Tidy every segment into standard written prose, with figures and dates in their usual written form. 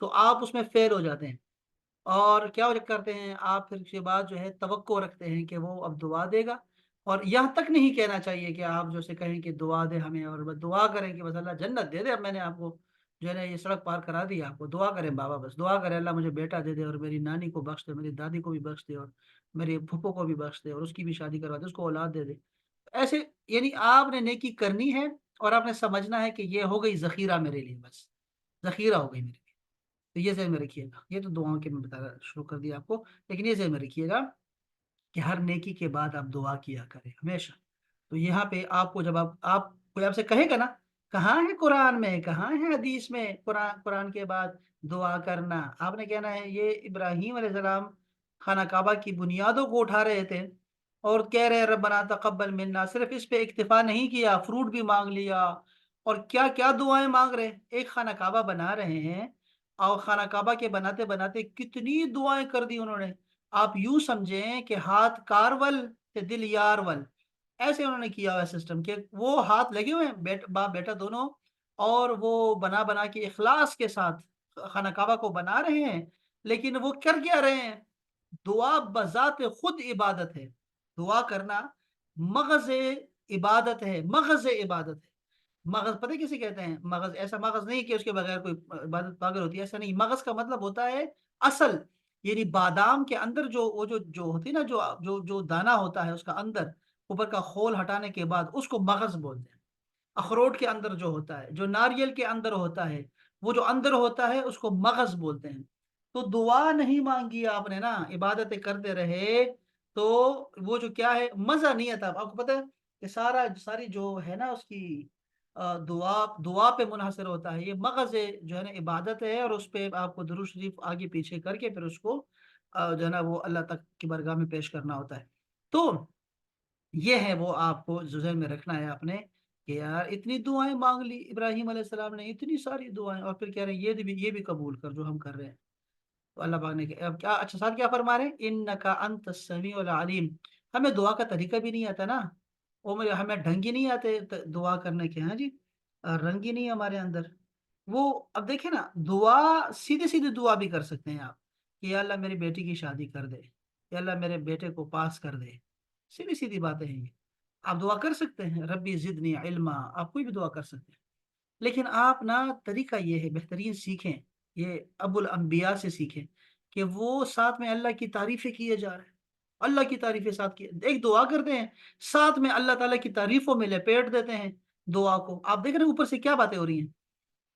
تو آپ اس میں فیل ہو جاتے ہیں، اور کیا کرتے ہیں آپ پھر اس کے بعد جو ہے توقع رکھتے ہیں کہ وہ اب دعا دے گا، اور یہاں تک نہیں کہنا چاہیے کہ آپ جو سے کہیں کہ دعا دے ہمیں، اور بس دعا کریں کہ بس اللہ جنت دے دے، اب میں نے آپ کو جو ہے نا یہ سڑک پار کرا دی، آپ کو دعا کریں بابا، بس دعا کریں اللہ مجھے بیٹا دے دے، اور میری نانی کو بخش دے، میری دادی کو بھی بخش دے، اور میری پھپھو کو بھی بخش دے، اور اس کی بھی شادی کروا دے، اس کو اولاد دے دے، ایسے یعنی آپ نے نیکی کرنی ہے، اور آپ نے سمجھنا ہے کہ یہ ہو گئی ذخیرہ میرے لیے، بس ذخیرہ ہو گئی میرے لیے، تو یہ ذہن میں رکھیے گا، یہ تو دعاؤں کے میں بتا رہا شروع کر دیا آپ کو، لیکن یہ ذہن میں رکھیے گا کہ ہر نیکی کے بعد آپ دعا کیا کریں ہمیشہ۔ تو یہاں پہ آپ کو جب آپ کوئی آپ سے کہے گا نا کہاں ہے قرآن میں، کہاں ہے حدیث میں قرآن کے بعد دعا کرنا، آپ نے کہنا ہے یہ ابراہیم علیہ السلام خانہ کعبہ کی بنیادوں کو اٹھا رہے تھے اور کہہ رہے ربنا تقبل منا، صرف اس پہ اکتفا نہیں کیا، فروٹ بھی مانگ لیا، اور کیا کیا دعائیں مانگ رہے ہیں، ایک خانہ کعبہ بنا رہے ہیں، اور خانہ کعبہ کے بناتے بناتے کتنی دعائیں کر دی انہوں نے، آپ یوں سمجھیں کہ ہاتھ کارول تے دل یارول، ایسے انہوں نے کیا ہوا سسٹم کہ وہ ہاتھ لگے ہوئے ہیں باپ بیٹا دونوں، اور وہ بنا بنا کے اخلاص کے ساتھ خانہ کعبہ کو بنا رہے ہیں، لیکن وہ کر کیا رہے ہیں، دعا بذات خود عبادت ہے، دعا کرنا مغز عبادت ہے، مغز عبادت ہے، مغز پتہ کسے کہتے ہیں، مغز ایسا مغز نہیں کہ اس کے بغیر کوئی عبادت پاگل ہوتی ہے، ایسا نہیں، مغز کا مطلب ہوتا ہے اصل، یعنی بادام کے اندر جو وہ جو ہوتی ہے نا، جو دانہ ہوتا ہے اس کا اندر اوپر کا خول ہٹانے کے بعد اس کو مغز بولتے ہیں، اخروٹ کے اندر جو ہوتا ہے، جو ناریل کے اندر ہوتا ہے، وہ جو اندر ہوتا ہے اس کو مغز بولتے ہیں، تو دعا نہیں مانگی آپ نے نا، عبادتیں کرتے رہے، تو وہ جو کیا ہے مزہ نہیں آتا، آپ کو پتہ ہے کہ ساری جو ہے نا اس کی دعا پہ منحصر ہوتا ہے، یہ مغز جو ہے نا عبادت ہے، اور اس پہ آپ کو درود شریف آگے پیچھے کر کے پھر اس کو جو ہے نا وہ اللہ تک کی بارگاہ میں پیش کرنا ہوتا ہے، تو یہ ہے وہ آپ کو ذہن میں رکھنا ہے آپ نے کہ یار اتنی دعائیں مانگ لی ابراہیم علیہ السلام نے، اتنی ساری دعائیں، اور پھر کہہ رہے ہیں یہ بھی قبول کر جو ہم کر رہے ہیں، تو اللہ پاک نے اب کیا اچھا ساتھ کیا فرما رہے ہیں انک انت السمیع العلیم، ہمیں دعا کا طریقہ بھی نہیں آتا نا، وہ ہمیں ڈھنگ ہی نہیں آتے دعا کرنے کے، ہاں جی، رنگ ہی نہیں ہمارے اندر، وہ اب دیکھیں نا دعا سیدھی سیدھی دعا بھی کر سکتے ہیں آپ کہ یا اللہ میری بیٹی کی شادی کر دے، یا اللہ میرے بیٹے کو پاس کر دے، سیدھی سیدھی باتیں ہیں یہ، آپ دعا کر سکتے ہیں ربی زدنی علما، آپ کوئی بھی دعا کر سکتے ہیں، لیکن آپ نا طریقہ یہ ہے بہترین سیکھیں، یہ ابو الانبیاء سے سیکھیں کہ وہ ساتھ میں اللہ کی تعریفیں کیے جا رہے ہیں، اللہ کی تعریفیں ساتھ کی ایک دعا کرتے ہیں، ساتھ میں اللہ تعالیٰ کی تعریفوں میں لپیٹ دیتے ہیں دعا کو، آپ دیکھ رہے ہیں اوپر سے کیا باتیں ہو رہی ہیں،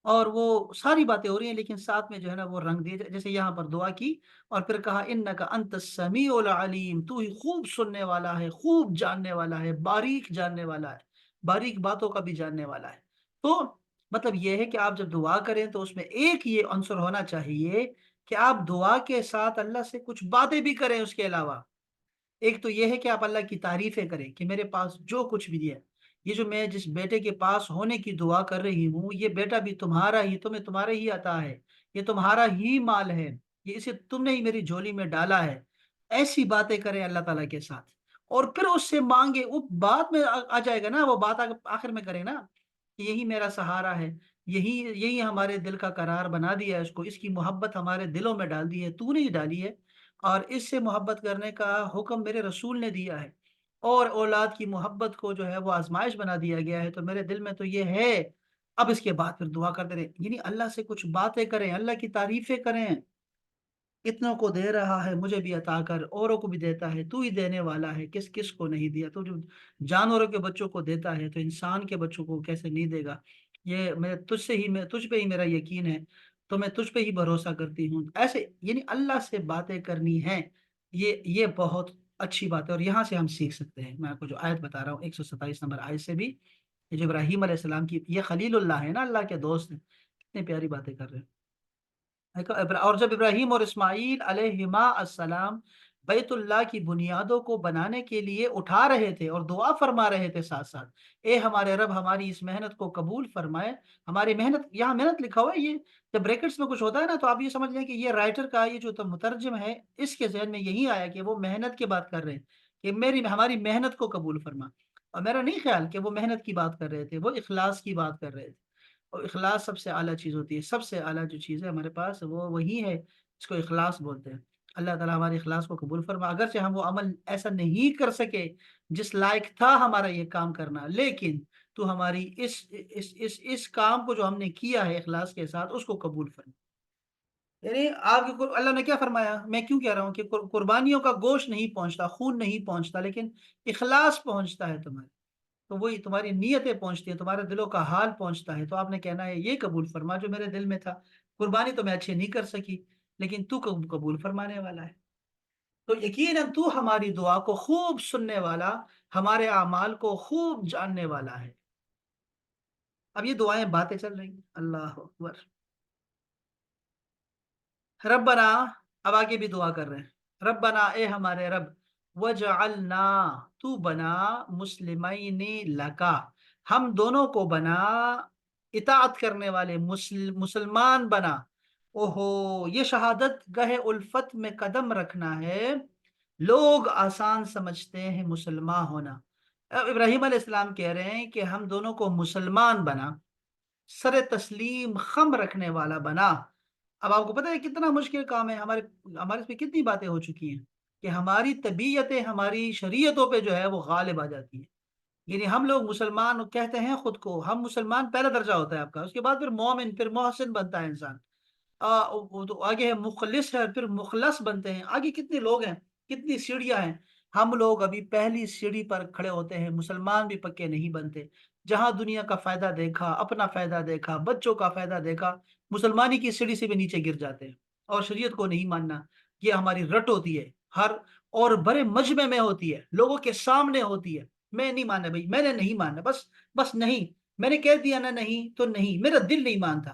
اور وہ ساری باتیں ہو رہی ہیں لیکن ساتھ میں جو ہے نا وہ رنگ دیے جیسے یہاں پر دعا کی، اور پھر کہا انک انت السمیع العلیم، تو ہی خوب سننے والا ہے، خوب جاننے والا ہے، باریک جاننے والا ہے، باریک باتوں کا بھی جاننے والا ہے، تو مطلب یہ ہے کہ آپ جب دعا کریں تو اس میں ایک یہ عنصر ہونا چاہیے کہ آپ دعا کے ساتھ اللہ سے کچھ باتیں بھی کریں، اس کے علاوہ ایک تو یہ ہے کہ آپ اللہ کی تعریفیں کریں کہ میرے پاس جو کچھ بھی ہے، یہ جو میں جس بیٹے کے پاس ہونے کی دعا کر رہی ہوں، یہ بیٹا بھی تمہارا ہی، تمہیں تمہارے ہی عطا ہے، یہ تمہارا ہی مال ہے، یہ اسے تم نے ہی میری جھولی میں ڈالا ہے، ایسی باتیں کریں اللہ تعالیٰ کے ساتھ، اور پھر اس سے مانگے، وہ بات میں آ جائے گا نا، وہ بات آخر میں کریں نا کہ یہی میرا سہارا ہے، یہی ہمارے دل کا قرار بنا دیا ہے، اس کو، اس کی محبت ہمارے دلوں میں ڈال دی ہے، تو نے ہی ڈالی ہے، اور اس سے محبت کرنے کا حکم میرے رسول نے دیا ہے، اور اولاد کی محبت کو جو ہے وہ آزمائش بنا دیا گیا ہے، تو میرے دل میں تو یہ ہے، اب اس کے بعد پھر دعا کرتے رہیں، یعنی اللہ سے کچھ باتیں کریں، اللہ کی تعریفیں کریں، اتنوں کو دے رہا ہے مجھے بھی عطا کر، اوروں کو بھی دیتا ہے، تو ہی دینے والا ہے، کس کس کو نہیں دیا، تو جو جانوروں کے بچوں کو دیتا ہے تو انسان کے بچوں کو کیسے نہیں دے گا، یہ میں تجھ پہ ہی میرا یقین ہے، تو میں تجھ پہ ہی بھروسہ کرتی ہوں، ایسے یعنی اللہ سے باتیں کرنی ہیں، یہ بہت اچھی بات ہے، اور یہاں سے ہم سیکھ سکتے ہیں، میں آپ کو جو آیت بتا رہا ہوں 127 نمبر آیت سے بھی، یہ جو ابراہیم علیہ السلام کی، یہ خلیل اللہ ہے نا، اللہ کے دوست ہیں، کتنی پیاری باتیں کر رہے ہیں، اور جب ابراہیم اور اسماعیل علیہما السلام بیت اللہ کی بنیادوں کو بنانے کے لیے اٹھا رہے تھے اور دعا فرما رہے تھے ساتھ ساتھ، اے ہمارے رب ہماری اس محنت کو قبول فرمائے، ہماری محنت، یہاں محنت لکھا ہوا ہے، یہ جب بریکٹس میں کچھ ہوتا ہے نا تو آپ یہ سمجھ لیں کہ یہ رائٹر کا، یہ جو مترجم ہے اس کے ذہن میں یہی آیا کہ وہ محنت کی بات کر رہے ہیں کہ ہماری محنت کو قبول فرما، اور میرا نہیں خیال کہ وہ محنت کی بات کر رہے تھے، وہ اخلاص کی بات کر رہے تھے، اور اخلاص سب سے اعلیٰ چیز ہوتی ہے، سب سے اعلیٰ جو چیز ہے ہمارے پاس وہ وہی ہے جس کو اخلاص بولتے ہیں۔ اللہ تعالیٰ ہمارے اخلاص کو قبول فرما، اگرچہ ہم وہ عمل ایسا نہیں کر سکے جس لائق تھا ہمارا یہ کام کرنا، لیکن تو ہماری اس کام کو جو ہم نے کیا ہے اخلاص کے ساتھ اس کو قبول فرما۔ یعنی آپ کی اللہ نے کیا فرمایا، میں کیوں کہہ رہا ہوں کہ قربانیوں کا گوشت نہیں پہنچتا، خون نہیں پہنچتا، لیکن اخلاص پہنچتا ہے تمہارے، تو وہی تمہاری نیتیں پہنچتی ہیں، تمہارے دلوں کا حال پہنچتا ہے، تو آپ نے کہنا ہے یہ قبول فرما جو میرے دل میں تھا، قربانی تو میں اچھے نہیں کر سکی لیکن تو قبول فرمانے والا ہے، تو یقیناً تو ہماری دعا کو خوب سننے والا، ہمارے اعمال کو خوب جاننے والا ہے۔ اب یہ دعائیں باتیں چل رہی ہیں، اللہ اکبر۔ ربنا، اب آگے بھی دعا کر رہے ہیں، ربنا اے ہمارے رب، وجعلنا، تو بنا، مسلمین لکا، ہم دونوں کو بنا اطاعت کرنے والے، مسلمان بنا۔ اوہو، یہ شہادت گاہ الفت میں قدم رکھنا ہے، لوگ آسان سمجھتے ہیں مسلمان ہونا، اب ابراہیم علیہ السلام کہہ رہے ہیں کہ ہم دونوں کو مسلمان بنا، سر تسلیم خم رکھنے والا بنا۔ اب آپ کو پتہ ہے کتنا مشکل کام ہے، ہمارے اس پہ کتنی باتیں ہو چکی ہیں کہ ہماری طبیعتیں ہماری شریعتوں پہ جو ہے وہ غالب آ جاتی ہیں، یعنی ہم لوگ مسلمان کہتے ہیں خود کو، ہم مسلمان پہلا درجہ ہوتا ہے آپ کا، اس کے بعد پھر مومن، پھر محسن بنتا ہے انسان، وہ تو آگے ہے مخلص ہے، پھر مخلص بنتے ہیں، آگے کتنے لوگ ہیں، کتنی سیڑھیاں ہیں، ہم لوگ ابھی پہلی سیڑھی پر کھڑے ہوتے ہیں، مسلمان بھی پکے نہیں بنتے، جہاں دنیا کا فائدہ دیکھا، اپنا فائدہ دیکھا، بچوں کا فائدہ دیکھا، مسلمانی کی سیڑھی سے بھی نیچے گر جاتے ہیں، اور شریعت کو نہیں ماننا، یہ ہماری رٹ ہوتی ہے، ہر اور بڑے مجمع میں ہوتی ہے، لوگوں کے سامنے ہوتی ہے، میں نہیں ماننا بھائی، میں نے نہیں ماننا، بس بس نہیں، میں نے کہہ دیا نا نہیں تو نہیں، میرا دل نہیں مانتا،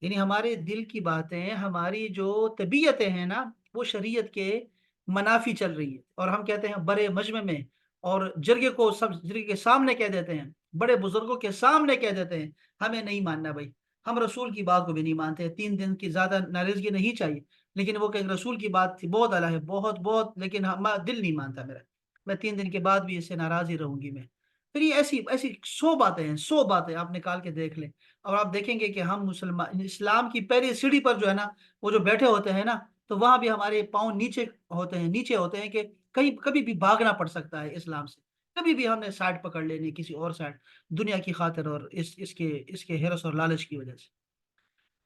یعنی ہمارے دل کی باتیں، ہماری جو طبیعتیں ہیں نا وہ شریعت کے منافی چل رہی ہے، اور ہم کہتے ہیں بڑے مجمع میں، اور جرگے کو سب جرگے کے سامنے کہہ دیتے ہیں، بڑے بزرگوں کے سامنے کہہ دیتے ہیں ہمیں نہیں ماننا بھائی، ہم رسول کی بات کو بھی نہیں مانتے، 3 دن کی زیادہ ناراضگی نہیں چاہیے، لیکن وہ کہ رسول کی بات تھی بہت اعلیٰ ہے، بہت بہت، لیکن دل نہیں مانتا میرا، میں 3 دن کے بعد بھی اس سے ناراض ہی رہوں گی میں، پھر یہ ایسی ایسی 100 باتیں ہیں، 100 باتیں آپ نکال کے دیکھ لیں، اور آپ دیکھیں گے کہ ہم مسلمان اسلام کی پہلی سیڑھی پر جو ہے نا وہ جو بیٹھے ہوتے ہیں نا، تو وہاں بھی ہمارے پاؤں نیچے ہوتے ہیں کہ کہیں کبھی بھی بھاگنا پڑ سکتا ہے اسلام سے، کبھی بھی ہم نے سائڈ پکڑ لینی کسی اور سائڈ، دنیا کی خاطر اور اس کے ہرس اور لالچ کی وجہ سے،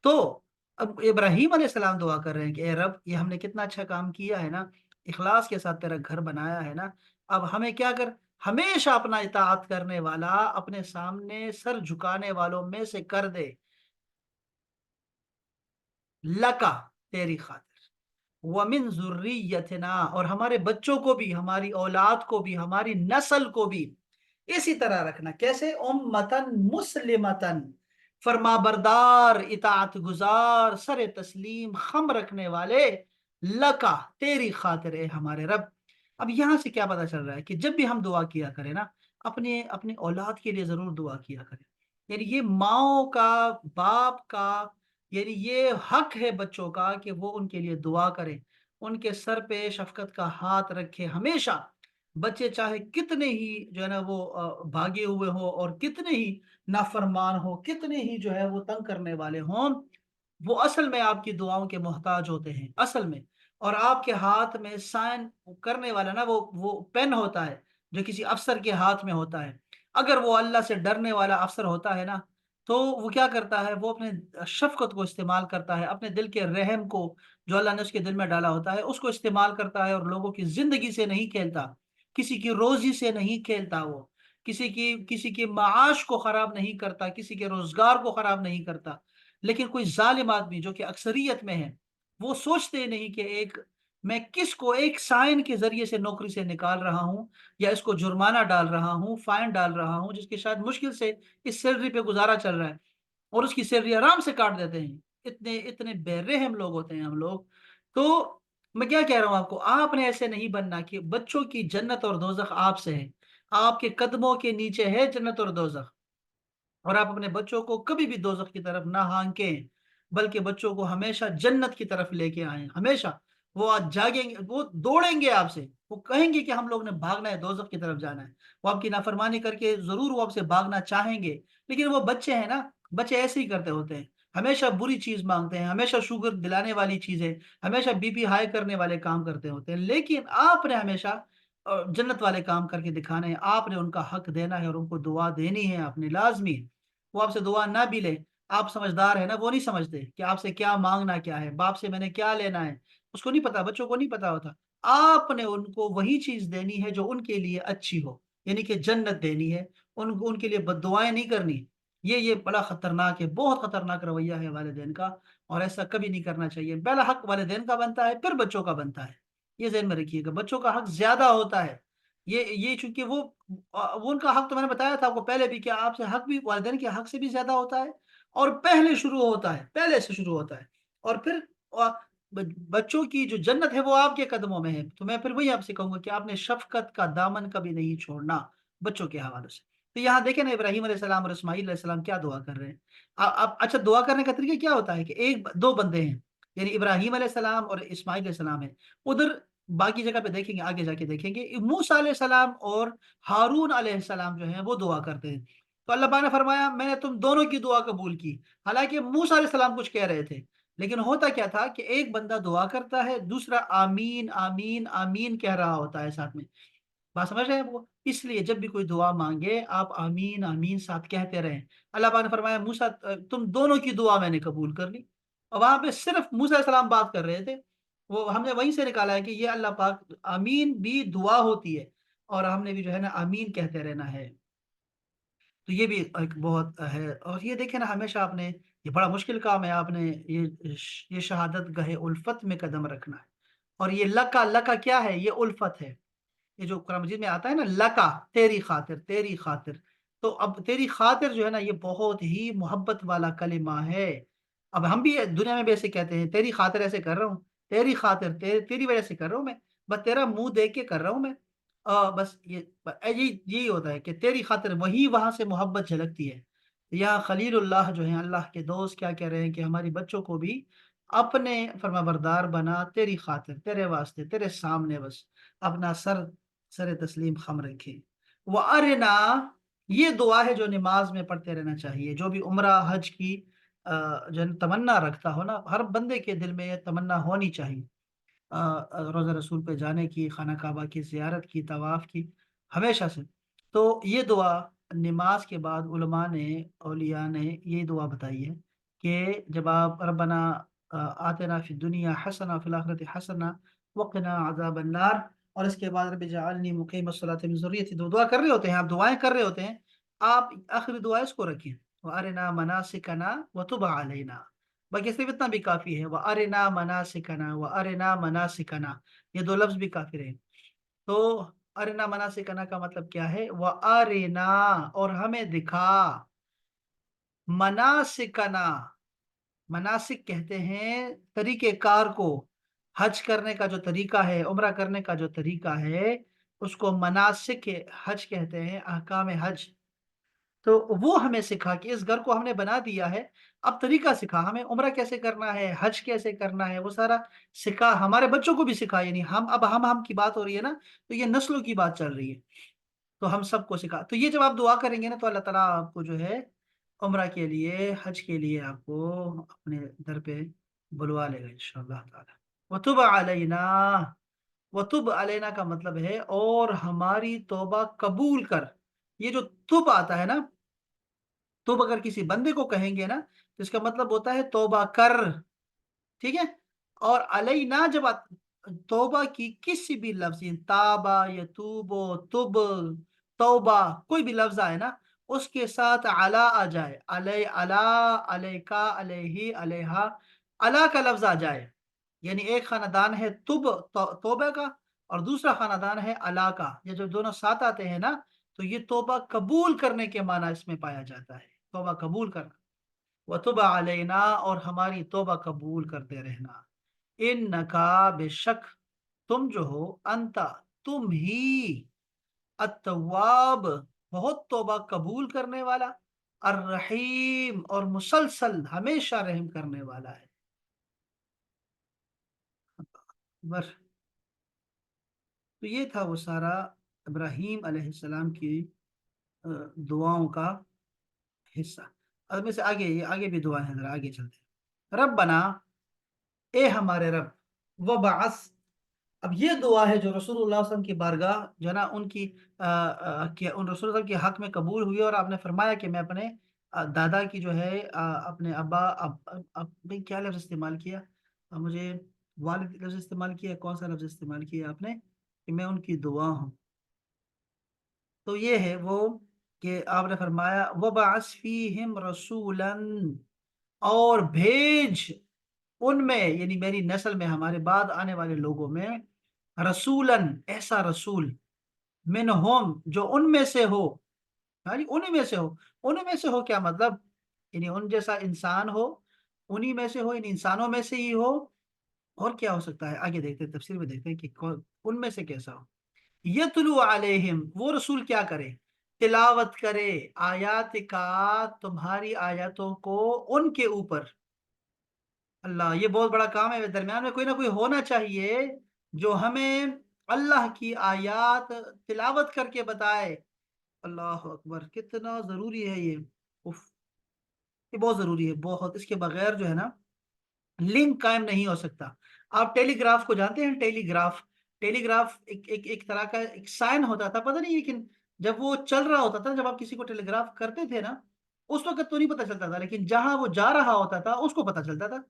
تو اب ابراہیم علیہ السلام دعا کر رہے ہیں کہ اے رب، یہ ہم نے کتنا اچھا کام کیا ہے نا، اخلاص کے ساتھ تیرا گھر بنایا ہے نا، اب ہمیں کیا کر، ہمیشہ اپنا اطاعت کرنے والا، اپنے سامنے سر جھکانے والوں میں سے کر دے، لکا، تیری خاطر، ومن ذریتنا، اور ہمارے بچوں کو بھی، ہماری اولاد کو بھی، ہماری نسل کو بھی اسی طرح رکھنا، کیسے، امتن مسلمتن، فرما بردار، اطاعت گزار، سر تسلیم خم رکھنے والے، لکا، تیری خاطر ہے ہمارے رب۔ اب یہاں سے کیا پتا چل رہا ہے کہ جب بھی ہم دعا کیا کریں نا، اپنے اولاد کے لیے ضرور دعا کیا کریں، یعنی یہ ماؤں کا، باپ کا، یعنی یہ حق ہے بچوں کا کہ وہ ان کے لیے دعا کریں، ان کے سر پہ شفقت کا ہاتھ رکھے ہمیشہ، بچے چاہے کتنے ہی جو ہے نا وہ بھاگے ہوئے ہو، اور کتنے ہی نافرمان ہو، کتنے ہی جو ہے وہ تنگ کرنے والے ہوں، وہ اصل میں آپ کی دعاؤں کے محتاج ہوتے ہیں اصل میں، اور آپ کے ہاتھ میں سائن کرنے والا نا وہ پین ہوتا ہے جو کسی افسر کے ہاتھ میں ہوتا ہے، اگر وہ اللہ سے ڈرنے والا افسر ہوتا ہے نا، تو وہ کیا کرتا ہے، وہ اپنے شفقت کو استعمال کرتا ہے، اپنے دل کے رحم کو جو اللہ نے اس کے دل میں ڈالا ہوتا ہے اس کو استعمال کرتا ہے، اور لوگوں کی زندگی سے نہیں کھیلتا، کسی کی روزی سے نہیں کھیلتا، وہ کسی کی معاش کو خراب نہیں کرتا، کسی کے روزگار کو خراب نہیں کرتا، لیکن کوئی ظالم آدمی جو کہ اکثریت میں ہے، وہ سوچتے نہیں کہ میں کس کو ایک سائن کے ذریعے سے نوکری سے نکال رہا ہوں، یا اس کو جرمانہ ڈال رہا ہوں، فائن ڈال رہا ہوں، جس کے شاید مشکل سے اس سیلری پہ گزارا چل رہا ہے، اور اس کی سیلری آرام سے کاٹ دیتے ہیں، اتنے اتنے بے رحم لوگ ہوتے ہیں ہم لوگ، تو میں کیا کہہ رہا ہوں آپ کو، آپ نے ایسے نہیں بننا کہ بچوں کی جنت اور دوزخ آپ سے ہے، آپ کے قدموں کے نیچے ہے جنت اور دوزخ، اور آپ اپنے بچوں کو کبھی بھی دوزخ کی طرف نہ ہانکیں، بلکہ بچوں کو ہمیشہ جنت کی طرف لے کے آئیں، ہمیشہ وہ آج جاگیں گے، وہ دوڑیں گے آپ سے، وہ کہیں گے کہ ہم لوگ نے بھاگنا ہے، دوزخ کی طرف جانا ہے، وہ آپ کی نافرمانی کر کے ضرور وہ آپ سے بھاگنا چاہیں گے، لیکن وہ بچے ہیں نا، بچے ایسے ہی کرتے ہوتے ہیں، ہمیشہ بری چیز مانگتے ہیں، ہمیشہ شوگر دلانے والی چیزیں، ہمیشہ بی پی ہائی کرنے والے کام کرتے ہوتے ہیں، لیکن آپ نے ہمیشہ جنت والے کام کر کے دکھانے ہیں، آپ نے ان کا حق دینا ہے اور ان کو دعا دینی ہے، آپ نے لازمی ہے۔ وہ آپ سے دعا نہ بھی لے، آپ سمجھدار ہیں نا، وہ نہیں سمجھتے کہ آپ سے کیا مانگنا کیا ہے، باپ سے میں نے کیا لینا ہے، اس کو نہیں پتا، بچوں کو نہیں پتا ہوتا۔ آپ نے ان کو وہی چیز دینی ہے جو ان کے لیے اچھی ہو، یعنی کہ جنت دینی ہے، ان کو ان کے لیے بد دعائیں نہیں کرنی۔ یہ بڑا خطرناک ہے، بہت خطرناک رویہ ہے والدین کا، اور ایسا کبھی نہیں کرنا چاہیے۔ پہلا حق والدین کا بنتا ہے، پھر بچوں کا بنتا ہے، یہ ذہن میں رکھیے گا، بچوں کا حق زیادہ ہوتا ہے۔ یہ چونکہ وہ ان کا حق تو میں نے بتایا تھا آپ کو پہلے بھی، کہ آپ سے حق بھی والدین کے حق سے بھی زیادہ ہوتا ہے، اور پہلے شروع ہوتا ہے، پہلے سے شروع ہوتا ہے، اور پھر آ، بچوں کی جو جنت ہے وہ آپ کے قدموں میں ہے۔ تو میں پھر وہی آپ سے کہوں گا کہ آپ نے شفقت کا دامن کبھی نہیں چھوڑنا بچوں کے حوالے سے۔ تو یہاں دیکھیں نا، ابراہیم علیہ السلام اور اسماعیل علیہ السلام کیا دعا کر رہے ہیں۔ اب اچھا، دعا کرنے کا طریقہ کیا ہوتا ہے کہ ایک دو بندے ہیں، یعنی ابراہیم علیہ السلام اور اسماعیل علیہ السلام ہے، ادھر باقی جگہ پہ دیکھیں گے، آگے جا کے دیکھیں گے موسیٰ علیہ السلام اور ہارون علیہ السلام جو ہیں وہ دعا کرتے ہیں۔ تو اللہ پاک نے فرمایا میں نے تم دونوں کی دعا قبول کی، حالانکہ موسیٰ علیہ السلام کچھ کہہ رہے تھے، لیکن ہوتا کیا تھا کہ ایک بندہ دعا کرتا ہے، دوسرا آمین آمین آمین کہہ رہا ہوتا ہے ساتھ میں۔ بات سمجھ رہے ہیں وہ؟ اس لیے جب بھی کوئی دعا مانگے آپ آمین آمین ساتھ کہتے رہیں۔ اللہ پاک نے فرمایا موسیٰ تم دونوں کی دعا میں نے قبول کر لی، اور وہاں پہ صرف موسیٰ علیہ السلام بات کر رہے تھے، وہ ہم نے وہیں سے نکالا ہے کہ یہ اللہ پاک آمین بھی دعا ہوتی ہے، اور ہم نے بھی جو ہے نا آمین کہتے رہنا ہے۔ تو یہ بھی ایک بہت ہے، اور یہ دیکھیں نا ہمیشہ آپ نے، یہ بڑا مشکل کام ہے، آپ نے یہ شہادت گاہ الفت میں قدم رکھنا ہے، اور یہ لکا لکا کیا ہے؟ یہ الفت ہے۔ یہ جو قرآن مجید میں آتا ہے نا لکا، تیری خاطر تیری خاطر، تو اب تیری خاطر جو ہے نا یہ بہت ہی محبت والا کلمہ ہے۔ اب ہم بھی دنیا میں بھی ایسے کہتے ہیں، تیری خاطر ایسے کر رہا ہوں، تیری خاطر تیری وجہ سے کر رہا ہوں میں، بس تیرا منہ دیکھ کے کر رہا ہوں میں، بس یہی ہوتا ہے کہ تیری خاطر، وہی وہاں سے محبت جھلکتی ہے۔ یہاں خلیل اللہ جو ہیں، اللہ کے دوست کیا کہہ رہے ہیں کہ ہماری بچوں کو بھی اپنے فرما بردار بنا، تیری خاطر تیرے واسطے تیرے سامنے بس اپنا سر تسلیم خم رکھے۔ وہ ارنا، یہ دعا ہے جو نماز میں پڑھتے رہنا چاہیے، جو بھی عمرہ حج کی جو تمنا رکھتا ہو نا، ہر بندے کے دل میں یہ تمنا ہونی چاہیے، روزہ رسول پہ جانے کی، خانہ کعبہ کی زیارت کی، طواف کی، ہمیشہ سے۔ تو یہ دعا نماز کے بعد علماء نے، اولیاء نے یہ دعا بتائی ہے کہ جب آپ ربنا آتنا فی الدنیا حسنہ فی الآخرۃ حسنہ وقنا عذاب النار، اور اس کے بعد رب جعلنی مقیم الصلاۃ من ذریتی، دو دعا کر رہے ہوتے ہیں آپ، دعائیں کر رہے ہوتے ہیں آپ، آخری دعا اس کو رکھیں، وارنا مناسکنا وتب علینا، باقی صرف اتنا بھی کافی ہے، وارنا مناسکنا وارنا مناسکنا، یہ دو لفظ بھی کافی رہے۔ تو ارنا مناسکنا کا مطلب کیا ہے؟ وارنا، اور ہمیں دکھا، مناسکنا، مناسک کہتے ہیں طریقہ کار کو، حج کرنے کا جو طریقہ ہے، عمرہ کرنے کا جو طریقہ ہے، اس کو مناسک حج کہتے ہیں، احکام حج۔ تو وہ ہمیں سکھا کہ اس گھر کو ہم نے بنا دیا ہے، اب طریقہ سکھا ہمیں، عمرہ کیسے کرنا ہے، حج کیسے کرنا ہے، وہ سارا سکھا، ہمارے بچوں کو بھی سکھا، یعنی ہم کی بات ہو رہی ہے نا، تو یہ نسلوں کی بات چل رہی ہے، تو ہم سب کو سکھا۔ تو یہ جب آپ دعا کریں گے نا، تو اللہ تعالیٰ آپ کو جو ہے عمرہ کے لیے، حج کے لیے آپ کو اپنے در پہ بلوا لے گا انشاءاللہ تعالیٰ۔ وتب علینا، وتب علینا کا مطلب ہے اور ہماری توبہ قبول کر۔ یہ جو تب آتا ہے نا، تب اگر کسی بندے کو کہیں گے نا تو اس کا مطلب ہوتا ہے توبہ کر، ٹھیک ہے؟ اور علینا جب توبہ کی کسی بھی لفظ، تابا، یتوبو، تب، توبہ، کوئی بھی لفظ آئے نا، اس کے ساتھ علا آ جائے، علی، علا، علیکا، علیہ، علیہا، علا کا لفظ آ جائے، یعنی ایک خاندان ہے توبہ کا، اور دوسرا خاندان ہے علا کا، یہ جو دونوں ساتھ آتے ہیں نا، تو یہ توبہ قبول کرنے کے معنی اس میں پایا جاتا ہے، توبہ قبول کرنا۔ وتب علینا، اور ہماری توبہ قبول کرتے رہنا، انکا، بے شک تم جو ہو، انتا، تم ہی، التواب، بہت توبہ قبول کرنے والا، الرحیم، اور مسلسل ہمیشہ رحم کرنے والا ہے۔ بس، تو یہ تھا وہ سارا ابراہیم علیہ السلام کی دعاؤں کا حصہ۔ اب میں سے آگے یہ آگے بھی دعا ہے، ذرا آگے چلتے ہیں۔ ربنا، اے ہمارے رب، وبعث، اب یہ دعا ہے جو رسول اللہ صلی اللہ علیہ وسلم کی بارگاہ جو ہے نا ان کی کہ ان رسول اللہ کے حق میں قبول ہوئی، اور آپ نے فرمایا کہ میں اپنے دادا کی جو ہے اپنے ابا بھئی کیا لفظ استعمال کیا، مجھے والد لفظ استعمال کیا، کون سا لفظ استعمال کیا آپ نے، کہ میں ان کی دعا ہوں، تو یہ ہے وہ کہ آپ نے فرمایا وَبَعَثْ فِيهِمْ رَسُولًا، اور بھیج ان میں یعنی میری نسل میں، ہمارے بعد آنے والے لوگوں میں، رسولن ایسا رسول، منہم جو ان میں سے ہو، یعنی انہی میں سے ہو، انہی میں سے ہو کیا مطلب، یعنی ان جیسا انسان ہو، انہی میں سے ہو، یعنی انسانوں میں سے ہی ہو، اور کیا ہو سکتا ہے، آگے دیکھتے ہیں تفسیر میں دیکھتے ہیں کہ ان میں سے کیسا ہو۔ یتلو علیہم، وہ رسول کیا کرے، تلاوت کرے، آیات کا، تمہاری آیاتوں کو ان کے اوپر۔ اللہ، یہ بہت بڑا کام ہے، درمیان میں کوئی نہ کوئی ہونا چاہیے جو ہمیں اللہ کی آیات تلاوت کر کے بتائے۔ اللہ اکبر، کتنا ضروری ہے یہ، اف، یہ بہت ضروری ہے، بہت، اس کے بغیر جو ہے نا لنک قائم نہیں ہو سکتا۔ آپ ٹیلی گراف کو جانتے ہیں، ٹیلی گراف، ٹیلی گراف ایک طرح کا ایک سائن ہوتا تھا، پتہ نہیں، لیکن جب وہ چل رہا ہوتا تھا، جب آپ کسی کو ٹیلی گراف کرتے تھے نا، اس وقت تو نہیں پتہ چلتا تھا، لیکن جہاں وہ جا رہا ہوتا تھا اس کو پتہ چلتا تھا۔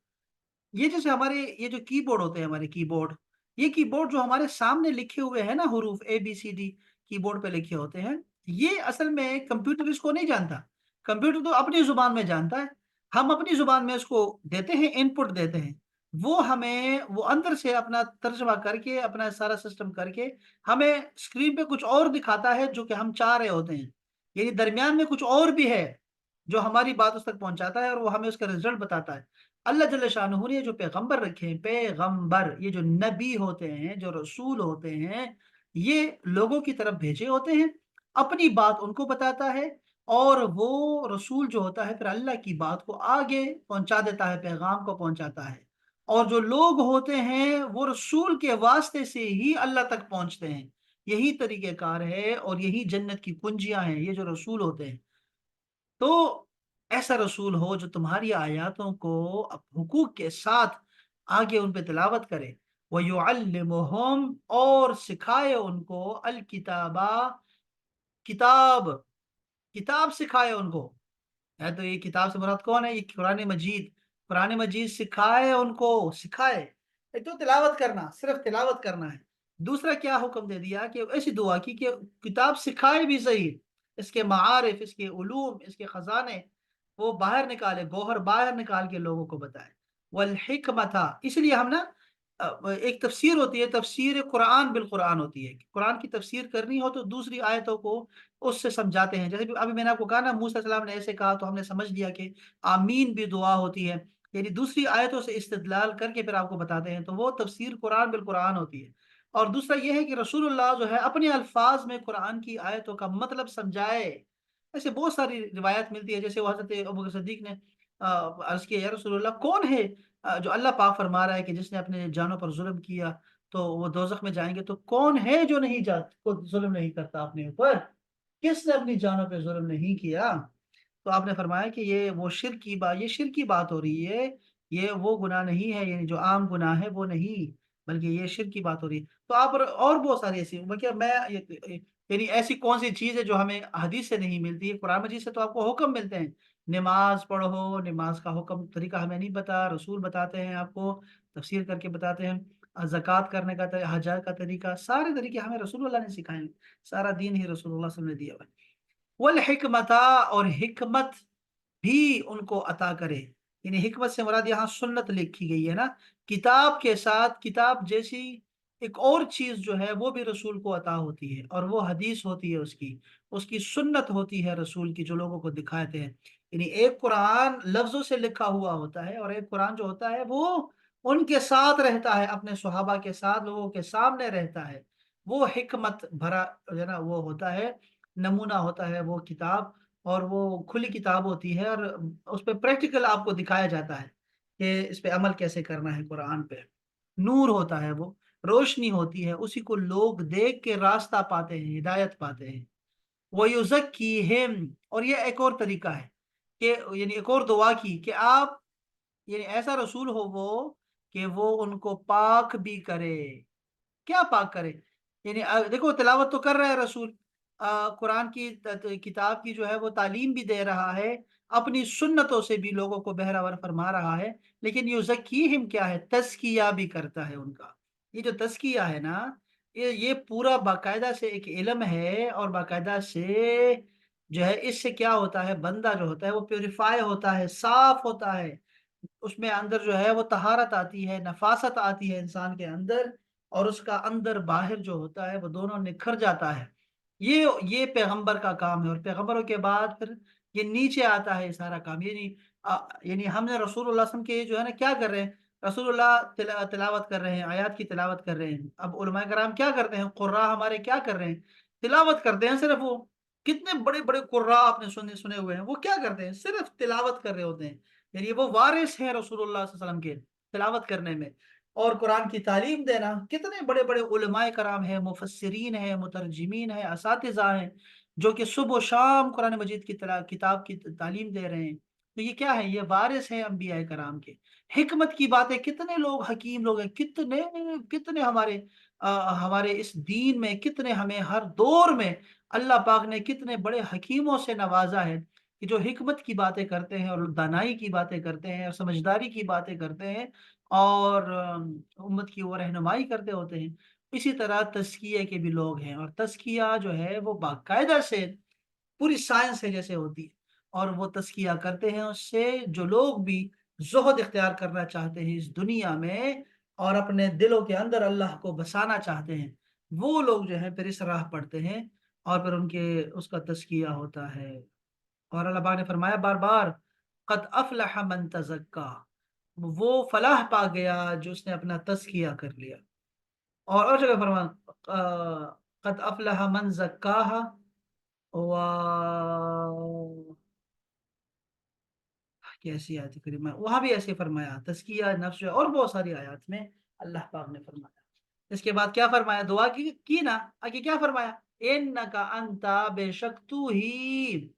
یہ جیسے ہمارے یہ جو کی بورڈ ہوتے ہیں، ہمارے کی بورڈ، یہ کی بورڈ جو ہمارے سامنے لکھے ہوئے ہیں نا، حروف اے بی سی ڈی کی بورڈ پہ لکھے ہوتے ہیں، یہ اصل میں کمپیوٹر اس کو نہیں جانتا، کمپیوٹر تو اپنی زبان میں جانتا ہے، ہم اپنی زبان میں اس کو دیتے ہیں، ان پٹ دیتے ہیں، وہ ہمیں وہ اندر سے اپنا ترجمہ کر کے، اپنا سارا سسٹم کر کے ہمیں اسکرین پہ کچھ اور دکھاتا ہے جو کہ ہم چاہ رہے ہوتے ہیں، یعنی درمیان میں کچھ اور بھی ہے جو ہماری بات اس تک پہنچاتا ہے، اور وہ ہمیں اس کا رزلٹ بتاتا ہے۔ اللہ جل شانہ نے جو پیغمبر رکھے ہیں، پیغمبر، یہ جو نبی ہوتے ہیں، جو رسول ہوتے ہیں، یہ لوگوں کی طرف بھیجے ہوتے ہیں، اپنی بات ان کو بتاتا ہے، اور وہ رسول جو ہوتا ہے پھر اللہ کی بات کو آگے پہنچا دیتا ہے، پیغام کو پہنچاتا ہے، اور جو لوگ ہوتے ہیں وہ رسول کے واسطے سے ہی اللہ تک پہنچتے ہیں۔ یہی طریقہ کار ہے، اور یہی جنت کی کنجیاں ہیں، یہ جو رسول ہوتے ہیں۔ تو ایسا رسول ہو جو تمہاری آیاتوں کو حقوق کے ساتھ آگے ان پہ تلاوت کرے، وَيُعَلِّمُهُمْ، اور سکھائے ان کو، الکتابہ، کتاب، کتاب سکھائے ان کو، ہے تو یہ کتاب سے مراد کون ہے، یہ قرآن مجید، قرآن مجید سکھائے ان کو، سکھائے، ایک تو تلاوت کرنا، صرف تلاوت کرنا ہے، دوسرا کیا حکم دے دیا کہ ایسی دعا کی کہ کتاب سکھائے بھی صحیح، اس کے معارف، اس کے علوم، اس کے خزانے وہ باہر نکالے، گوہر باہر نکال کے لوگوں کو بتائے۔ والحکمت، اس لیے ہم نا ایک تفسیر ہوتی ہے، تفسیر قرآن بالقرآن ہوتی ہے، قرآن کی تفسیر کرنی ہو تو دوسری آیتوں کو اس سے سمجھاتے ہیں، جیسے ابھی میں نے آپ کو کہا نا، موسیٰ علیہ السلام نے ایسے کہا تو ہم نے سمجھ لیا کہ آمین بھی دعا ہوتی ہے، یعنی دوسری آیتوں سے استدلال کر کے پھر آپ کو بتاتے ہیں، تو وہ تفسیر قرآن بالقرآن ہوتی ہے۔ اور دوسرا یہ ہے کہ رسول اللہ جو ہے اپنے الفاظ میں قرآن کی آیتوں کا مطلب سمجھائے۔ ایسے بہت ساری روایت ملتی ہے، جیسے وہ حضرت ابوبکر صدیق نے عرض کیا، یا رسول اللہ، کون ہے جو اللہ پاک فرما رہا ہے کہ جس نے اپنے جانوں پر ظلم کیا تو وہ دوزخ میں جائیں گے، تو کون ہے جو نہیں کو ظلم نہیں کرتا اپنے اوپر، کس نے اپنی جانوں پہ ظلم نہیں کیا؟ تو آپ نے فرمایا کہ یہ وہ شرک کی بات، یہ شرک کی بات ہو رہی ہے، یہ وہ گناہ نہیں ہے، یعنی جو عام گناہ ہے وہ نہیں، بلکہ یہ شرک کی بات ہو رہی ہے۔ تو آپ اور بہت ساری ایسی، بلکہ یعنی ایسی کون سی چیز ہے جو ہمیں حدیث سے نہیں ملتی ہے، قرآن مجید سے تو آپ کو حکم ملتے ہیں، نماز پڑھو، نماز کا حکم طریقہ ہمیں نہیں پتا، رسول بتاتے ہیں آپ کو، تفسیر کر کے بتاتے ہیں، زکوٰۃ کرنے کا طریقہ، حج کا طریقہ، سارے طریقے ہمیں رسول اللہ نے سکھائے ہیں، سارا دین ہی رسول اللہ صلی اللہ علیہ وسلم نے دیا ہوا ہے۔ والحکمت، اور حکمت بھی ان کو عطا کرے، یعنی حکمت سے مراد یہاں سنت لکھی گئی ہے نا، کتاب کے ساتھ کتاب جیسی ایک اور چیز جو ہے وہ بھی رسول کو عطا ہوتی ہے، اور وہ حدیث ہوتی ہے، اس کی سنت ہوتی ہے رسول کی، جو لوگوں کو دکھاتے ہیں، یعنی ایک قرآن لفظوں سے لکھا ہوا ہوتا ہے، اور ایک قرآن جو ہوتا ہے وہ ان کے ساتھ رہتا ہے، اپنے صحابہ کے ساتھ، لوگوں کے سامنے رہتا ہے، وہ حکمت بھرا جو ہے نا وہ ہوتا ہے، نمونہ ہوتا ہے وہ کتاب، اور وہ کھلی کتاب ہوتی ہے، اور اس پہ پریکٹیکل آپ کو دکھایا جاتا ہے کہ اس پہ عمل کیسے کرنا ہے، قرآن پہ نور ہوتا ہے، وہ روشنی ہوتی ہے، اسی کو لوگ دیکھ کے راستہ پاتے ہیں، ہدایت پاتے ہیں۔ وَيُزَكِّيهِمْ، اور یہ ایک اور طریقہ ہے کہ یعنی ایک اور دعا کی کہ آپ یعنی ایسا رسول ہو وہ کہ وہ ان کو پاک بھی کرے. کیا پاک کرے؟ یعنی دیکھو تلاوت تو کر رہا ہے رسول، قرآن کی کتاب کی جو ہے وہ تعلیم بھی دے رہا ہے، اپنی سنتوں سے بھی لوگوں کو بہراور فرما رہا ہے، لیکن یزکیہم کیا ہے؟ تزکیہ بھی کرتا ہے ان کا. یہ جو تزکیہ ہے نا، یہ پورا باقاعدہ سے ایک علم ہے، اور باقاعدہ سے جو ہے اس سے کیا ہوتا ہے، بندہ جو ہوتا ہے وہ پیوریفائی ہوتا ہے، صاف ہوتا ہے، اس میں اندر جو ہے وہ طہارت آتی ہے، نفاست آتی ہے انسان کے اندر، اور اس کا اندر باہر جو ہوتا ہے وہ دونوں نکھر جاتا ہے. یہ پیغمبر کا کام ہے، اور پیغمبروں کے بعد پھر یہ نیچے آتا ہے یہ سارا کام. یعنی ہم نے رسول اللہ صلی اللہ علیہ وسلم کے جو ہے نا کیا کر رہے ہیں، رسول اللہ تلاوت کر رہے ہیں، آیات کی تلاوت کر رہے ہیں. اب علماء کرام کیا کرتے ہیں، قراء ہمارے کیا کر رہے ہیں، تلاوت کرتے ہیں صرف. وہ کتنے بڑے بڑے قراء آپ نے سنے ہوئے ہیں، وہ کیا کرتے ہیں، صرف تلاوت کر رہے ہوتے ہیں. یعنی وہ وارث ہیں رسول اللہ صلی اللہ علیہ وسلم کے تلاوت کرنے میں اور قرآن کی تعلیم دینا. کتنے بڑے بڑے علماء کرام ہیں، مفسرین ہیں، مترجمین ہیں، اساتذہ ہیں، جو کہ صبح و شام قرآن مجید کی کتاب کی تعلیم دے رہے ہیں. تو یہ کیا ہے، یہ وارث ہیں انبیاء کرام کے. حکمت کی باتیں، کتنے لوگ حکیم لوگ ہیں، کتنے کتنے ہمارے اس دین میں، کتنے ہمیں ہر دور میں اللہ پاک نے کتنے بڑے حکیموں سے نوازا ہے کہ جو حکمت کی باتیں کرتے ہیں، اور دانائی کی باتیں کرتے ہیں، اور سمجھداری کی باتیں کرتے ہیں، اور امت کی وہ رہنمائی کرتے ہوتے ہیں. اسی طرح تزکیے کے بھی لوگ ہیں، اور تزکیہ جو ہے وہ باقاعدہ سے پوری سائنس ہے جیسے ہوتی ہے، اور وہ تزکیہ کرتے ہیں اس سے جو لوگ بھی زہد اختیار کرنا چاہتے ہیں اس دنیا میں، اور اپنے دلوں کے اندر اللہ کو بسانا چاہتے ہیں. وہ لوگ جو ہے پھر اس راہ پڑتے ہیں، اور پھر ان کے اس کا تزکیہ ہوتا ہے. اور اللہ پاک نے فرمایا بار بار، قد افلح من تزکا، وہ فلاح پا گیا جو اس نے اپنا تزکیہ کر لیا. اور جگہ فرمان، قد افلح من زکاہا، و کیسی آیت کریمہ، وہاں بھی ایسے فرمایا تزکیہ نفس جو ہے، اور بہت ساری آیات میں اللہ پاک نے فرمایا. اس کے بعد کیا فرمایا، دعا کی نا، آگے کیا فرمایا، انکا انتا، بے شک تو ہی،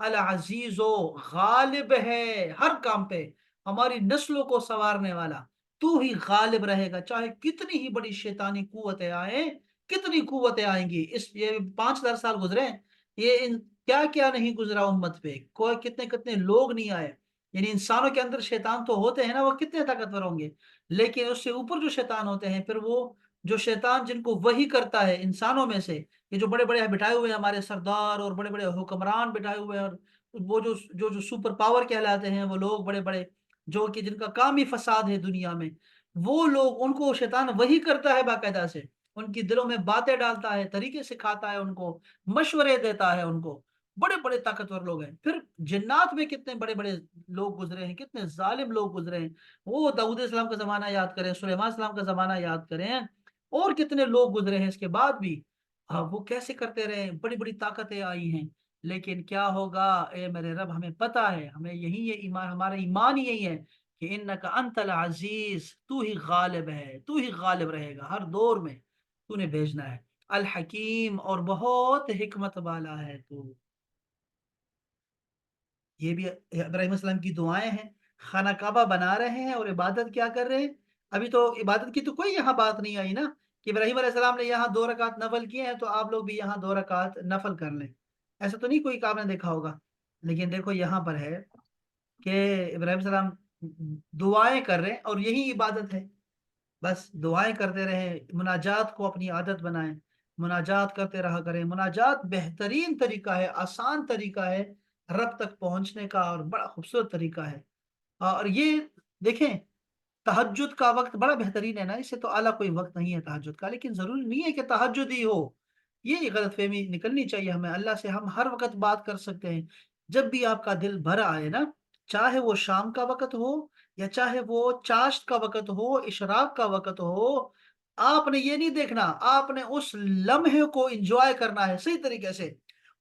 العزیز و غالب ہے ہر کام پہ، ہماری نسلوں کو سنوارنے والا. تو ہی غالب رہے گا، چاہے کتنی ہی بڑی شیطانی قوتیں آئیں، کتنی قوتیں آئیں گی. یہ 5000 سال گزرے ہیں، یہ کیا کیا نہیں گزرا امت پہ، کوئی کتنے کتنے لوگ نہیں آئے. یعنی انسانوں کے اندر شیطان تو ہوتے ہیں نا، وہ کتنے طاقتور ہوں گے، لیکن اس سے اوپر جو شیطان ہوتے ہیں، پھر وہ جو شیطان جن کو وحی کرتا ہے انسانوں میں سے، یہ جو بڑے بڑے بٹھائے ہوئے ہیں ہمارے سردار اور بڑے بڑے حکمران بٹھائے ہوئے ہیں، اور وہ جو سپر پاور کہلاتے ہیں، وہ لوگ بڑے بڑے جو کہ جن کا کام ہی فساد ہے دنیا میں، وہ لوگ، ان کو شیطان وحی کرتا ہے باقاعدہ سے، ان کی دلوں میں باتیں ڈالتا ہے، طریقے سکھاتا ہے ان کو، مشورے دیتا ہے ان کو. بڑے بڑے طاقتور لوگ ہیں. پھر جنات میں کتنے بڑے بڑے لوگ گزرے ہیں، کتنے ظالم لوگ گزرے ہیں. وہ داؤد علیہ السلام کا زمانہ یاد کریں، سلیمان السلام کا زمانہ یاد کریں، اور کتنے لوگ گزرے ہیں اس کے بعد بھی. وہ کیسے کرتے رہے، بڑی بڑی طاقتیں آئی ہیں، لیکن کیا ہوگا، اے میرے رب ہمیں پتا ہے، ہمیں یہی یہ ایمان، ہمارا ایمان ہی یہی ہے کہ انکا انت العزیز، تو ہی غالب ہے، تو ہی غالب رہے گا ہر دور میں، تو نے بھیجنا ہے. الحکیم، اور بہت حکمت والا ہے تو. یہ بھی ابراہیم علیہ السلام کی دعائیں ہیں. خانہ کعبہ بنا رہے ہیں اور عبادت کیا کر رہے ہیں. ابھی تو عبادت کی تو کوئی یہاں بات نہیں آئی نا، کہ ابراہیم علیہ السلام نے یہاں 2 رکعت نفل کیے ہیں تو آپ لوگ بھی یہاں 2 رکعت نفل کر لیں. ایسا تو نہیں کوئی کام نے دیکھا ہوگا. لیکن دیکھو یہاں پر ہے کہ ابراہیم علیہ السلام دعائیں کر رہے ہیں، اور یہی عبادت ہے. بس دعائیں کرتے رہیں، مناجات کو اپنی عادت بنائیں، مناجات کرتے رہا کریں. مناجات بہترین طریقہ ہے، آسان طریقہ ہے رب تک پہنچنے کا، اور بڑا خوبصورت طریقہ ہے. اور یہ دیکھیں، تہجد کا وقت بڑا بہترین ہے نا، اس سے تو اعلیٰ کوئی وقت نہیں ہے تہجد کا. لیکن ضروری نہیں ہے کہ تہجد ہی ہو، یہ غلط فہمی نکلنی چاہیے ہمیں. اللہ سے ہم ہر وقت بات کر سکتے ہیں. جب بھی آپ کا دل بھر آئے نا، چاہے وہ شام کا وقت ہو، یا چاہے وہ چاشت کا وقت ہو، اشراق کا وقت ہو، آپ نے یہ نہیں دیکھنا، آپ نے اس لمحے کو انجوائے کرنا ہے صحیح طریقے سے،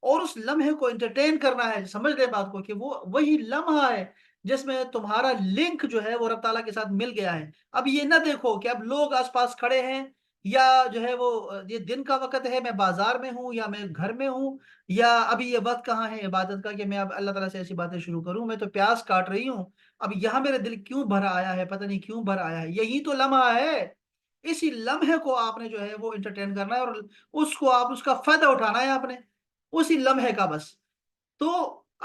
اور اس لمحے کو انٹرٹین کرنا ہے. سمجھ لیں بات کو کہ وہ وہی لمحہ ہے جس میں تمہارا لنک جو ہے وہ رب تعالیٰ کے ساتھ مل گیا ہے. اب یہ نہ دیکھو کہ اب لوگ آس پاس کھڑے ہیں، یا جو ہے وہ یہ دن کا وقت ہے، میں بازار میں ہوں یا میں گھر میں ہوں، یا ابھی یہ وقت کہاں ہے عبادت کا کہ میں اب اللہ تعالیٰ سے ایسی باتیں شروع کروں؟ میں تو پیاس کاٹ رہی ہوں، اب یہاں میرا دل کیوں بھر آیا ہے، پتہ نہیں کیوں بھر آیا ہے، یہی تو لمحہ ہے۔ اسی لمحے کو آپ نے جو ہے وہ انٹرٹین کرنا ہے، اور اس کو آپ اس کا فائدہ اٹھانا ہے آپ نے، اسی لمحے کا بس۔ تو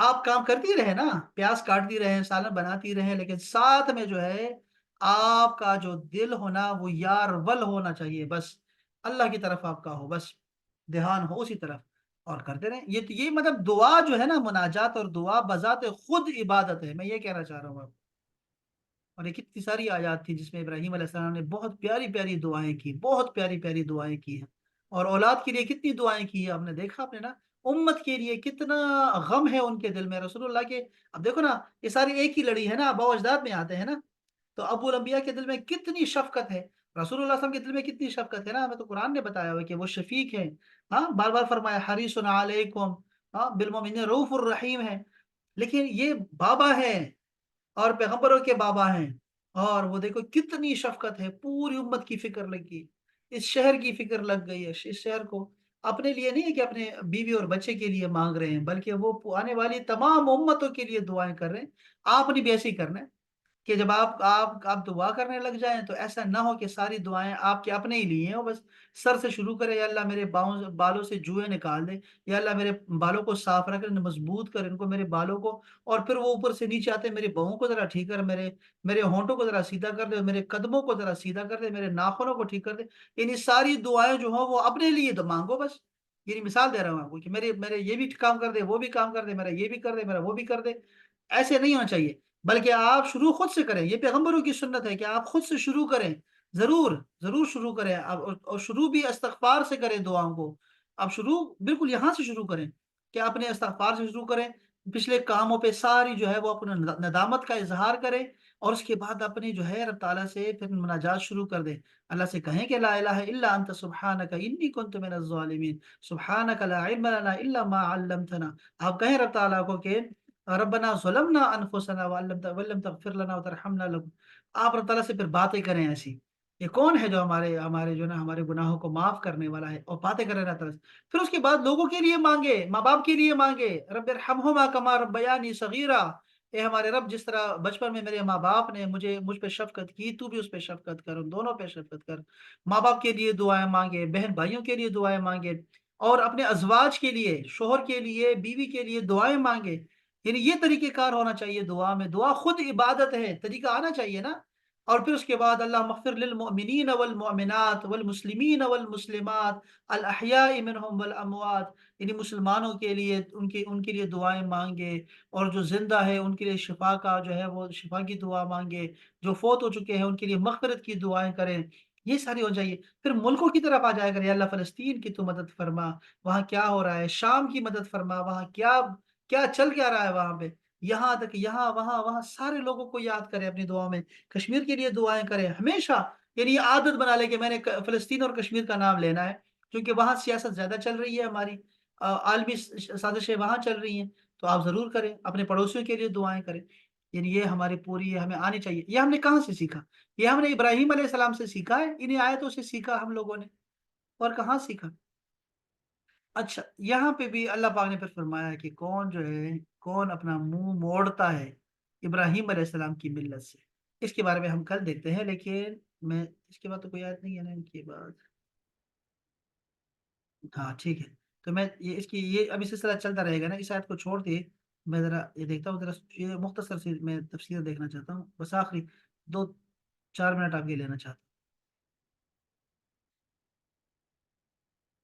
آپ کام کرتی رہے نا، پیاز کاٹتی رہے، سالن بناتی رہے، لیکن ساتھ میں جو ہے آپ کا جو دل ہونا وہ یار ول ہونا چاہیے، بس اللہ کی طرف آپ کا ہو، بس دھیان ہو اسی طرف، اور کرتے رہیں۔ یہ مطلب دعا جو ہے نا، مناجات اور دعا بذات خود عبادت ہے، میں یہ کہنا چاہ رہا ہوں آپ کو۔ اور یہ کتنی ساری آیات تھی جس میں ابراہیم علیہ السلام نے بہت پیاری پیاری دعائیں کی، بہت پیاری پیاری دعائیں کی ہیں، اور اولاد کے لیے کتنی دعائیں کی ہیں، آپ نے دیکھا آپ نے نا، امت کے لیے کتنا غم ہے ان کے دل میں، رسول اللہ کے، اب دیکھو نا، یہ ساری ایک ہی لڑی ہے نا، آباء و اجداد میں آتے ہیں نا، تو ابو الانبیاء کے دل میں کتنی شفقت ہے، رسول اللہ صلی اللہ علیہ وسلم کے دل میں کتنی شفقت ہے نا، ہمیں تو قرآن نے بتایا ہوا کہ وہ شفیق ہیں، ہاں بار بار فرمایا حریص علیکم، ہاں بالمؤمنین رؤوف الرحیم ہے، لیکن یہ بابا ہے اور پیغمبروں کے بابا ہیں، اور وہ دیکھو کتنی شفقت ہے، پوری امت کی فکر لگ گئی، اس شہر کی فکر لگ گئی ہے، اس شہر کو اپنے لیے نہیں ہے کہ اپنے بیوی اور بچے کے لیے مانگ رہے ہیں، بلکہ وہ آنے والی تمام امتوں کے لیے دعائیں کر رہے ہیں۔ آپ نے بھی ایسے ہی کرنا ہے کہ جب آپ دعا کرنے لگ جائیں تو ایسا نہ ہو کہ ساری دعائیں آپ کے اپنے ہی لیے ہوں، بس سر سے شروع کرے، یا اللہ میرے بالوں سے جوئیں نکال دے، یا اللہ میرے بالوں کو صاف رکھ، انہیں مضبوط کر، ان کو میرے بالوں کو، اور پھر وہ اوپر سے نیچے آتے میرے بہوں کو ذرا ٹھیک کر، میرے ہونٹوں کو ذرا سیدھا کر دے، میرے قدموں کو ذرا سیدھا کر دے، میرے ناخنوں کو ٹھیک کر دے، یعنی ساری دعائیں جو ہوں وہ اپنے لیے تو مانگو بس، یعنی مثال دے رہا ہوں آپ کو کہ میرے یہ بھی کام کر دے، وہ بھی کام کر دے، میرا یہ بھی کر دے، میرا وہ بھی کر دے، ایسے نہیں ہونا چاہیے، بلکہ آپ شروع خود سے کریں، یہ پیغمبروں کی سنت ہے کہ آپ خود سے شروع کریں، ضرور ضرور شروع کریں، اور شروع بھی استغفار سے کریں دعاؤں کو، آپ شروع بالکل یہاں سے شروع کریں کہ اپنے استغفار سے شروع کریں، پچھلے کاموں پہ ساری جو ہے وہ اپنے ندامت کا اظہار کریں، اور اس کے بعد اپنی جو ہے رب تعالیٰ سے پھر مناجات شروع کر دیں، اللہ سے کہیں کہ لا الہ الا انت سبحانک انی کنت من الظالمین، سبحانک لا علم لنا الا ما علمتنا، آپ کہیں رب تعالیٰ کو کہ ربنا ظلمنا انفسنا ولم تغفر لنا وترحمنا لکم، آپ رب تعالیٰ سے پھر باتیں کریں ایسی، یہ کون ہے جو ہمارے ہمارے جو نا ہمارے گناہوں کو معاف کرنے والا ہے، اور باتیں کریں اللہ تعالیٰ سے، پھر اس کے بعد لوگوں کے لیے مانگے، ماں باپ کے لیے مانگے، رب ارحمہما کما ربیانی صغیرا، اے ہمارے رب جس طرح بچپن میں میرے ماں باپ نے مجھ پہ شفقت کی، تو بھی اس پہ شفقت کر، ان دونوں پہ شفقت کر، ماں باپ کے لیے دعائیں مانگے، بہن بھائیوں کے لیے دعائیں مانگے، اور اپنے ازواج کے لیے، شوہر کے لیے، بیوی کے لیے دعائیں مانگے، یعنی یہ طریقہ کار ہونا چاہیے دعا میں، دعا خود عبادت ہے، طریقہ آنا چاہیے نا، اور پھر اس کے بعد اللہ مغفر للمؤمنین والمؤمنات والمسلمین والمسلمات الاحیاء منہم والاموات، یعنی مسلمانوں کے لیے ان کے لیے دعائیں مانگے، اور جو زندہ ہے ان کے لیے شفا کا جو ہے وہ شفا کی دعا مانگے، جو فوت ہو چکے ہیں ان کے لیے مغفرت کی دعائیں کریں، یہ ساری ہو جائیے، پھر ملکوں کی طرف آ جائے گا، یا اللہ فلسطین کی تو مدد فرما، وہاں کیا ہو رہا ہے، شام کی مدد فرما، وہاں کیا کیا چل کیا رہا ہے وہاں پہ، یہاں تک یہاں وہاں وہاں سارے لوگوں کو یاد کریں اپنی دعا میں، کشمیر کے لیے دعائیں کریں ہمیشہ، یعنی یہ عادت بنا لے کہ میں نے فلسطین اور کشمیر کا نام لینا ہے، کیونکہ وہاں سیاست زیادہ چل رہی ہے ہماری، عالمی سازشیں وہاں چل رہی ہیں، تو آپ ضرور کریں، اپنے پڑوسیوں کے لیے دعائیں کریں، یعنی یہ ہماری پوری یہ ہمیں آنی چاہیے، یہ ہم نے کہاں سے سیکھا؟ یہ ہم نے ابراہیم علیہ السلام سے سیکھا ہے، انہیں آیتوں سے سیکھا ہم لوگوں نے، اور کہاں سیکھا؟ اچھا، یہاں پہ بھی اللہ پاک نے پھر فرمایا کہ کون جو ہے، کون اپنا منہ موڑتا ہے ابراہیم علیہ السلام کی ملت سے، اس کے بارے میں ہم کل دیکھتے ہیں، لیکن میں اس کے بعد تو کوئی آیت نہیں ہے نا ان کے بعد، ہاں ٹھیک ہے، تو میں یہ اس کی یہ ابھی سلسلہ چلتا رہے گا نا، اس آیت کو چھوڑ کے میں ذرا یہ دیکھتا ہوں، ذرا یہ مختصر سی میں تفسیر دیکھنا چاہتا ہوں، بس آخری 2-4 منٹ آپ یہ لینا چاہتا ہوں۔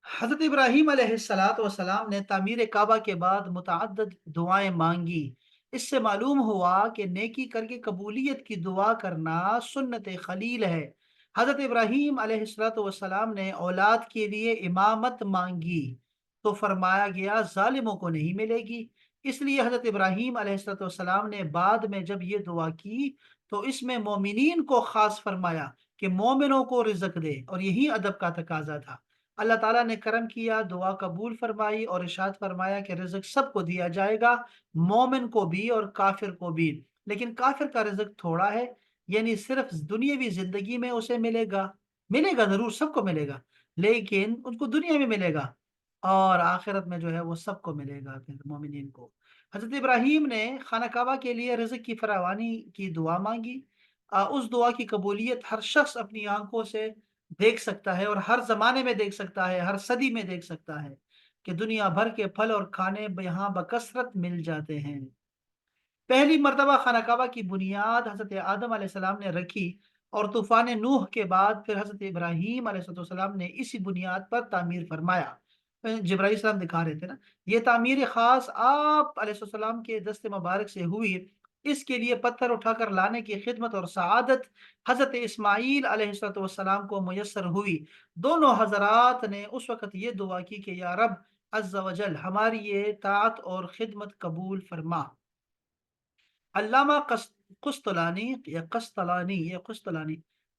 حضرت ابراہیم علیہ السلاۃ والسلام نے تعمیر کعبہ کے بعد متعدد دعائیں مانگی، اس سے معلوم ہوا کہ نیکی کر کے قبولیت کی دعا کرنا سنت خلیل ہے۔ حضرت ابراہیم علیہ السلاۃ والسلام نے اولاد کے لیے امامت مانگی تو فرمایا گیا ظالموں کو نہیں ملے گی، اس لیے حضرت ابراہیم علیہ السلاۃ والسلام نے بعد میں جب یہ دعا کی تو اس میں مومنین کو خاص فرمایا کہ مومنوں کو رزق دے، اور یہی ادب کا تقاضا تھا۔ اللہ تعالیٰ نے کرم کیا، دعا قبول فرمائی، اور ارشاد فرمایا کہ رزق سب کو دیا جائے گا، مومن کو بھی اور کافر کو بھی، لیکن کافر کا رزق تھوڑا ہے، یعنی صرف دنیاوی زندگی میں اسے ملے گا، ملے گا ضرور، سب کو ملے گا، لیکن ان کو دنیا میں ملے گا، اور آخرت میں جو ہے وہ سب کو ملے گا پھر مومنین کو۔ حضرت ابراہیم نے خانہ کعبہ کے لیے رزق کی فراوانی کی دعا مانگی۔ اس دعا کی قبولیت ہر شخص اپنی آنکھوں سے دیکھ سکتا ہے، اور ہر زمانے میں دیکھ سکتا ہے، ہر صدی میں دیکھ سکتا ہے کہ دنیا بھر کے پھل اور کھانے یہاں بکثرت مل جاتے ہیں۔ پہلی مرتبہ خانہ کعبہ کی بنیاد حضرت آدم علیہ السلام نے رکھی، اور طوفان نوح کے بعد پھر حضرت ابراہیم علیہ السلام نے اسی بنیاد پر تعمیر فرمایا۔ جبرائیل السلام دکھا رہے تھے نا، یہ تعمیر خاص آپ علیہ السلام کے دست مبارک سے ہوئی۔ اس کے لیے پتھر اٹھا کر لانے کی خدمت اور سعادت حضرت اسماعیل علیہ السلام کو میسر ہوئی۔ دونوں حضرات نے اس وقت یہ دعا کی کہ یا رب عز و جل ہماری یہ طاعت اور خدمت قبول فرما۔ علامہ قسطلانی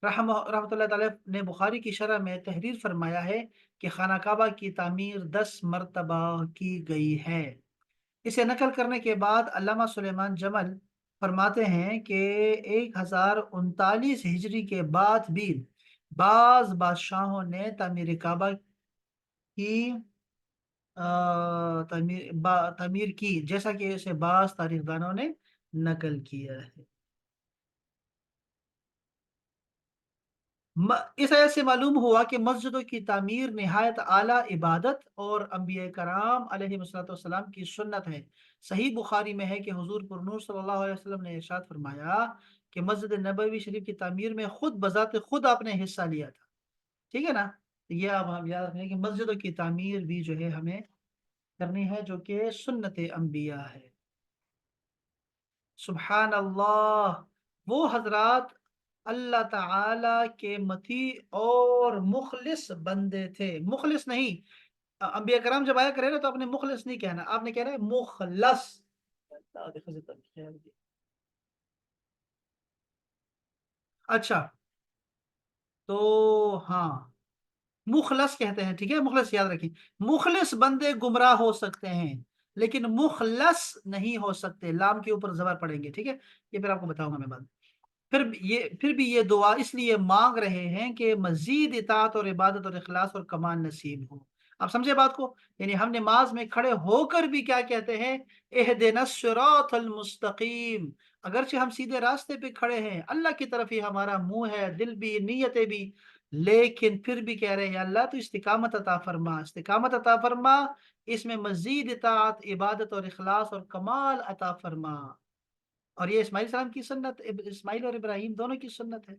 رحمۃ اللہ تعالی نے بخاری کی شرح میں تحریر فرمایا ہے کہ خانہ کعبہ کی تعمیر 10 مرتبہ کی گئی ہے۔ اسے نقل کرنے کے بعد علامہ سلیمان جمل فرماتے ہیں کہ 1039 ہجری کے بعد بھی بعض بادشاہوں نے تعمیر کعبہ کی تعمیر کی، جیسا کہ اسے بعض تاریخ دانوں نے نقل کیا ہے۔ اس آیت سے معلوم ہوا کہ مسجدوں کی تعمیر نہایت اعلیٰ عبادت اور انبیاء کرام علیہ السلام کی سنت ہے۔ صحیح بخاری میں ہے کہ حضور پر نور صلی اللہ علیہ وسلم نے ارشاد فرمایا کہ مسجد نبوی شریف کی تعمیر میں خود بذات خود آپ نے حصہ لیا تھا، ٹھیک ہے نا؟ تو یہ آپ ہم یاد رکھیں کہ مسجدوں کی تعمیر بھی جو ہے ہمیں کرنی ہے، جو کہ سنت انبیاء ہے۔ سبحان اللہ، وہ حضرات اللہ تعالی کے متی اور مخلص بندے تھے، مخلص نہیں۔ انبیاء کرام جب آیا کرے نا تو آپ نے مخلص نہیں کہنا، آپ نے کہنا ہے مخلص۔ اچھا، تو ہاں، مخلص کہتے ہیں، ٹھیک ہے، مخلص یاد رکھیں۔ مخلص بندے گمراہ ہو سکتے ہیں لیکن مخلص نہیں ہو سکتے، لام کے اوپر زبر پڑیں گے، ٹھیک ہے، یہ پھر آپ کو بتاؤں گا میں بعد میں۔ پھر بھی یہ دعا اس لیے مانگ رہے ہیں کہ مزید اطاعت اور عبادت اور اخلاص اور کمال نصیب ہو۔ آپ سمجھے بات کو؟ یعنی ہم نماز میں کھڑے ہو کر بھی کیا کہتے ہیں؟ اہدنا الصراط المستقیم۔ اگرچہ ہم سیدھے راستے پہ کھڑے ہیں، اللہ کی طرف ہی ہمارا منہ ہے، دل بھی، نیتیں بھی، لیکن پھر بھی کہہ رہے ہیں یا اللہ تو استقامت عطا فرما، استقامت عطا فرما، اس میں مزید اطاعت، عبادت اور اخلاص اور کمال عطا فرما۔ اور یہ اسماعیل السلام کی سنت، اسماعیل اور ابراہیم دونوں کی سنت ہے،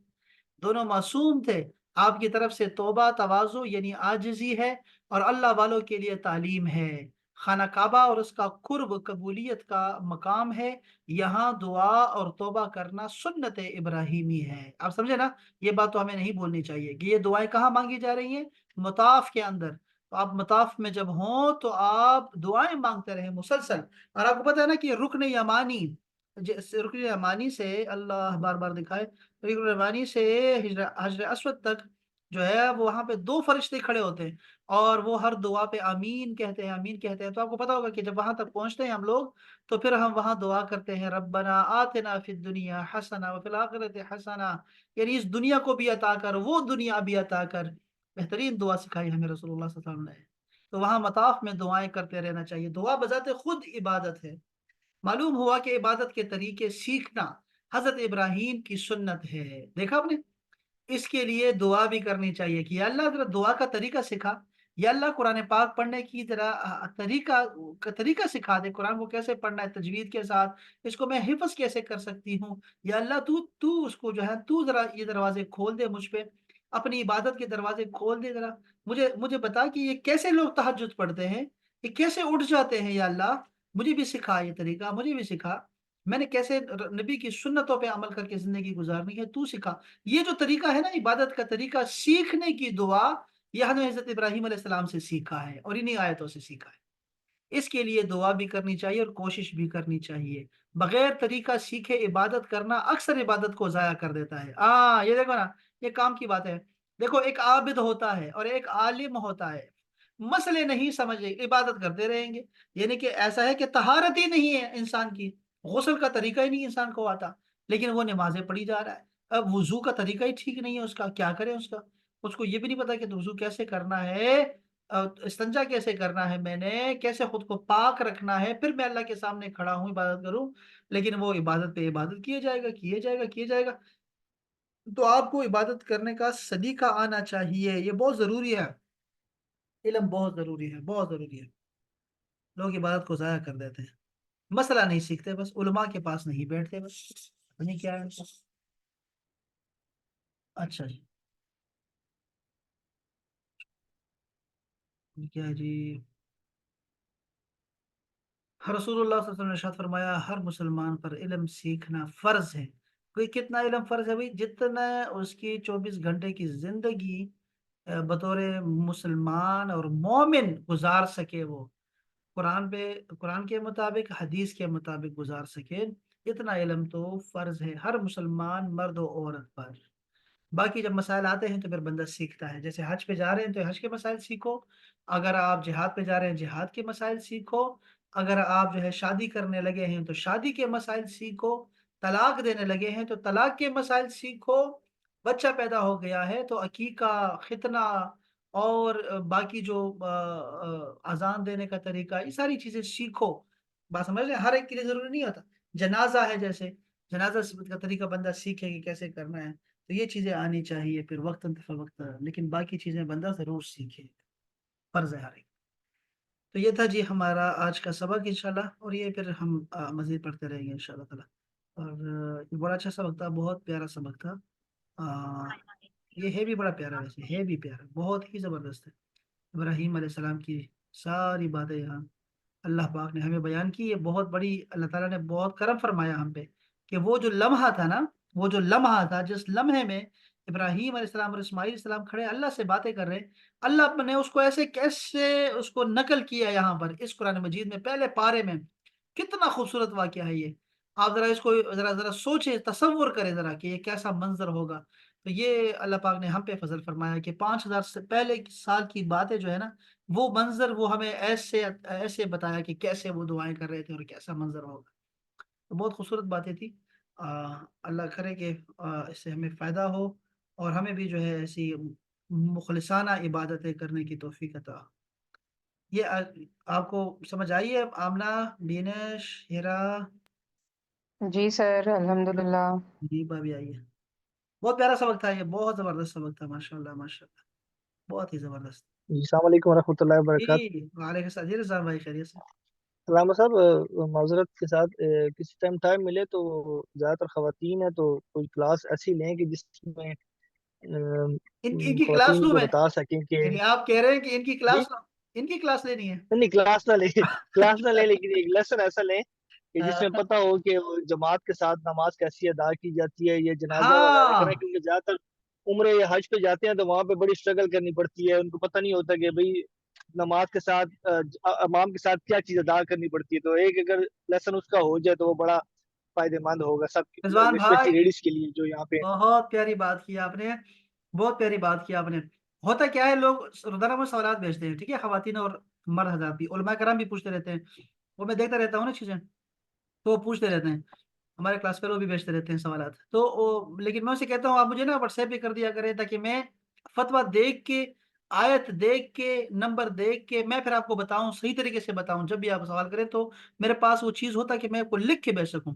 دونوں معصوم تھے۔ آپ کی طرف سے توبہ، تواضع یعنی عاجزی ہے، اور اللہ والوں کے لیے تعلیم ہے۔ خانہ کعبہ اور اس کا قرب قبولیت کا مقام ہے، یہاں دعا اور توبہ کرنا سنت ابراہیمی ہے۔ آپ سمجھے نا؟ یہ بات تو ہمیں نہیں بولنی چاہیے کہ یہ دعائیں کہاں مانگی جا رہی ہیں؟ مطاف کے اندر۔ تو آپ مطاف میں جب ہوں تو آپ دعائیں مانگتے رہیں مسلسل۔ اور آپ کو پتہ ہے نا کہ رکن یمانی، رکن یمانی سے اللہ بار بار دکھائے، رکن یمانی سے حجر اسود تک جو ہے وہ وہاں پہ 2 فرشتے کھڑے ہوتے ہیں، اور وہ ہر دعا پہ آمین کہتے ہیں، آمین کہتے ہیں۔ تو آپ کو پتا ہوگا کہ جب وہاں تک پہنچتے ہیں ہم لوگ تو پھر ہم وہاں دعا کرتے ہیں ربنا آتنا فی الدنیا حسنہ وفی الآخرۃ حسنہ، یعنی اس دنیا کو بھی عطا کر، وہ دنیا بھی عطا کر۔ بہترین دعا سکھائی ہمیں رسول اللہ صلی اللہ علیہ وسلم نے۔ تو وہاں مطاف میں دعائیں کرتے رہنا چاہیے، دعا بذات خود عبادت ہے۔ معلوم ہوا کہ عبادت کے طریقے سیکھنا حضرت ابراہیم کی سنت ہے، دیکھا آپ نے؟ اس کے لیے دعا بھی کرنی چاہیے کہ یا اللہ ذرا دعا کا طریقہ سکھا، یا اللہ قرآن پاک پڑھنے کی ذرا طریقہ سکھا دے، قرآن کو کیسے پڑھنا ہے تجوید کے ساتھ، اس کو میں حفظ کیسے کر سکتی ہوں، یا اللہ تو اس کو جو ہے تو ذرا یہ دروازے کھول دے مجھ پہ، اپنی عبادت کے دروازے کھول دے ذرا، مجھے بتا کہ یہ کیسے لوگ تہجد پڑھتے ہیں، یہ کیسے اٹھ جاتے ہیں، یا اللہ مجھے بھی سکھا یہ طریقہ، مجھے بھی سکھا، میں نے کیسے نبی کی سنتوں پہ عمل کر کے زندگی گزارنی ہے، تو سکھا۔ یہ جو طریقہ ہے نا عبادت کا طریقہ سیکھنے کی دعا، یہ ہم نے حضرت ابراہیم علیہ السلام سے سیکھا ہے اور انہی آیتوں سے سیکھا ہے۔ اس کے لیے دعا بھی کرنی چاہیے اور کوشش بھی کرنی چاہیے۔ بغیر طریقہ سیکھے عبادت کرنا اکثر عبادت کو ضائع کر دیتا ہے۔ یہ دیکھو نا، یہ کام کی بات ہے۔ دیکھو ایک عابد ہوتا ہے اور ایک عالم ہوتا ہے، مسئلے نہیں سمجھے عبادت کرتے رہیں گے، یعنی کہ ایسا ہے کہ طہارت ہی نہیں ہے انسان کی، غسل کا طریقہ ہی نہیں انسان کو آتا، لیکن وہ نمازیں پڑھی جا رہا ہے، اب وضو کا طریقہ ہی ٹھیک نہیں ہے اس کا، کیا کرے اس کا؟ اس کو یہ بھی نہیں پتا کہ وضو کیسے کرنا ہے، استنجا کیسے کرنا ہے، میں نے کیسے خود کو پاک رکھنا ہے، پھر میں اللہ کے سامنے کھڑا ہوں عبادت کروں، لیکن وہ عبادت پہ عبادت کیے جائے گا کیے جائے گا کیے جائے گا۔ تو آپ کو عبادت کرنے کا سلیقہ آنا چاہیے، یہ بہت ضروری ہے، علم بہت ضروری ہے، بہت ضروری ہے۔ لوگ عبادت کو ضائع کر دیتے ہیں، مسئلہ نہیں سیکھتے، بس علماء کے پاس نہیں بیٹھتے، بس پتہ نہیں کیا ہے ان کو۔ اچھا جی، یہ کیا ہے جی؟ رسول اللہ صلی اللہ علیہ وسلم نے ارشاد فرمایا ہر مسلمان پر علم سیکھنا فرض ہے۔ کوئی کتنا علم فرض ہے بھائی؟ جتنا اس کی 24 گھنٹے کی زندگی بطور مسلمان اور مومن گزار سکے، وہ قرآن کے مطابق، حدیث کے مطابق گزار سکے، اتنا علم تو فرض ہے ہر مسلمان مرد و عورت پر۔ باقی جب مسائل آتے ہیں تو پھر بندہ سیکھتا ہے، جیسے حج پہ جا رہے ہیں تو حج کے مسائل سیکھو، اگر آپ جہاد پہ جا رہے ہیں جہاد کے مسائل سیکھو، اگر آپ جو ہے شادی کرنے لگے ہیں تو شادی کے مسائل سیکھو، طلاق دینے لگے ہیں تو طلاق کے مسائل سیکھو، بچہ پیدا ہو گیا ہے تو عقیقہ، ختنہ اور باقی جو اذان دینے کا طریقہ، یہ ساری چیزیں سیکھو۔ بات سمجھ رہے ہیں؟ ہر ایک کے لیے ضروری نہیں ہوتا، جنازہ ہے جیسے جنازہ کا طریقہ بندہ سیکھے کہ کیسے کرنا ہے، تو یہ چیزیں آنی چاہیے پھر وقتاً فوقت، لیکن باقی چیزیں بندہ ضرور سیکھے، فرض ہے ہر ایک۔ تو یہ تھا جی ہمارا آج کا سبق انشاءاللہ، اور یہ پھر ہم مزید پڑھتے رہیں گے انشاءاللہ تعالیٰ۔ اور یہ بڑا اچھا سبق تھا، بہت پیارا سبق تھا، یہ ہے بھی بڑا پیارا، ویسے ہے بھی پیارا، بہت ہی زبردست ہے۔ ابراہیم علیہ السلام کی ساری باتیں یہاں اللہ پاک نے ہمیں بیان کی، یہ بہت بڑی، اللہ تعالیٰ نے بہت کرم فرمایا ہم پہ، کہ وہ جو لمحہ تھا نا، وہ جو لمحہ تھا، جس لمحے میں ابراہیم علیہ السلام اور اسماعیل علیہ السلام کھڑے اللہ سے باتیں کر رہے ہیں، اللہ نے اس کو ایسے کیسے اس کو نقل کیا یہاں پر اس قرآن مجید میں پہلے پارے میں۔ کتنا خوبصورت واقعہ ہے یہ، آپ ذرا اس کو ذرا ذرا سوچیں، تصور کریں ذرا کہ یہ کیسا منظر ہوگا۔ تو یہ اللہ پاک نے ہم پہ فضل فرمایا کہ 5000 سے پہلے سال کی باتیں جو ہے نا، وہ منظر وہ ہمیں ایسے ایسے بتایا کہ کیسے وہ دعائیں کر رہے تھے اور کیسا منظر ہوگا۔ تو بہت خوبصورت باتیں تھی، اللہ کرے کہ اس سے ہمیں فائدہ ہو، اور ہمیں بھی جو ہے ایسی مخلصانہ عبادتیں کرنے کی توفیق عطا۔ یہ آپ کو سمجھ آئی ہے آمنہ، دینش، ہیرا؟ جی سر، الحمدللہ۔ جی بھابھی آئی ہے، بہت پیارا سبق تھا، یہ بہت زبردست سبق تھا، ماشاء اللہ ماشاء اللہ، بہت ہی زبردست۔ جی السلام علیکم ورحمۃ اللہ وبرکاتہ۔ جی وعلیکم السلام جی، رضوان بھائی خیریت سے؟ علامہ صاحب، معذرت کے ساتھ کسی ٹائم ملے تو زیادہ تر خواتین ہیں تو کوئی کلاس ایسی لیں کہ جس میں ان کی کلاس خواتین لوں کو میں؟ بتا سکیں کہ یعنی آپ کہہ رہے ہیں کہ ان کی جی کلاس لوں؟ ان کی کلاس لینی ہے؟ نہیں، کلاس نہ لیں، کلاس نہ لیں، لیکن ایک لیسن ایسا لیں کہ جس میں پتہ ہو کہ وہ جماعت کے ساتھ نماز کیسی ادا کی جاتی ہے، یہ جنازہ وغیرہ کریں، ہاں کیونکہ زیادہ تر عمرے یا حج پہ جاتے ہیں تو وہاں پہ بڑی اسٹرگل کرنی پڑتی ہے، ان کو پتہ نہیں ہوتا کہ بھئی نماز کے ساتھ امام کے ساتھ کیا چیز ادا کرنی پڑتی ہے، تو ایک اگر لیسن اس کا ہو جائے تو وہ بڑا فائدہ مند ہوگا سب، رضوان اسپیشلی بھائی لیڈیز کے لیے جو یہاں پہ۔ بہت پیاری بات کی آپ نے، بہت پیاری بات کی آپ نے۔ ہوتا کیا ہے، لوگ روزانہ میں سوالات بھیجتے ہیں، ٹھیک ہے، خواتین اور مرد حضرات بھی، علماء کرام بھی پوچھتے رہتے ہیں، وہ میں دیکھتا رہتا ہوں نا چیزیں، تو وہ پوچھتے رہتے ہیں، ہمارے کلاس فیلو بھی بھیجتے رہتے ہیں سوالات، تو لیکن میں اسے کہتا ہوں آپ مجھے نا واٹس ایپ پہ کر دیا کریں، تاکہ میں فتویٰ دیکھ کے، آیت دیکھ کے، نمبر دیکھ کے میں پھر آپ کو بتاؤں، صحیح طریقے سے بتاؤں، جب بھی آپ سوال کریں تو میرے پاس وہ چیز ہوتا کہ میں آپ کو لکھ کے بھیج سکوں،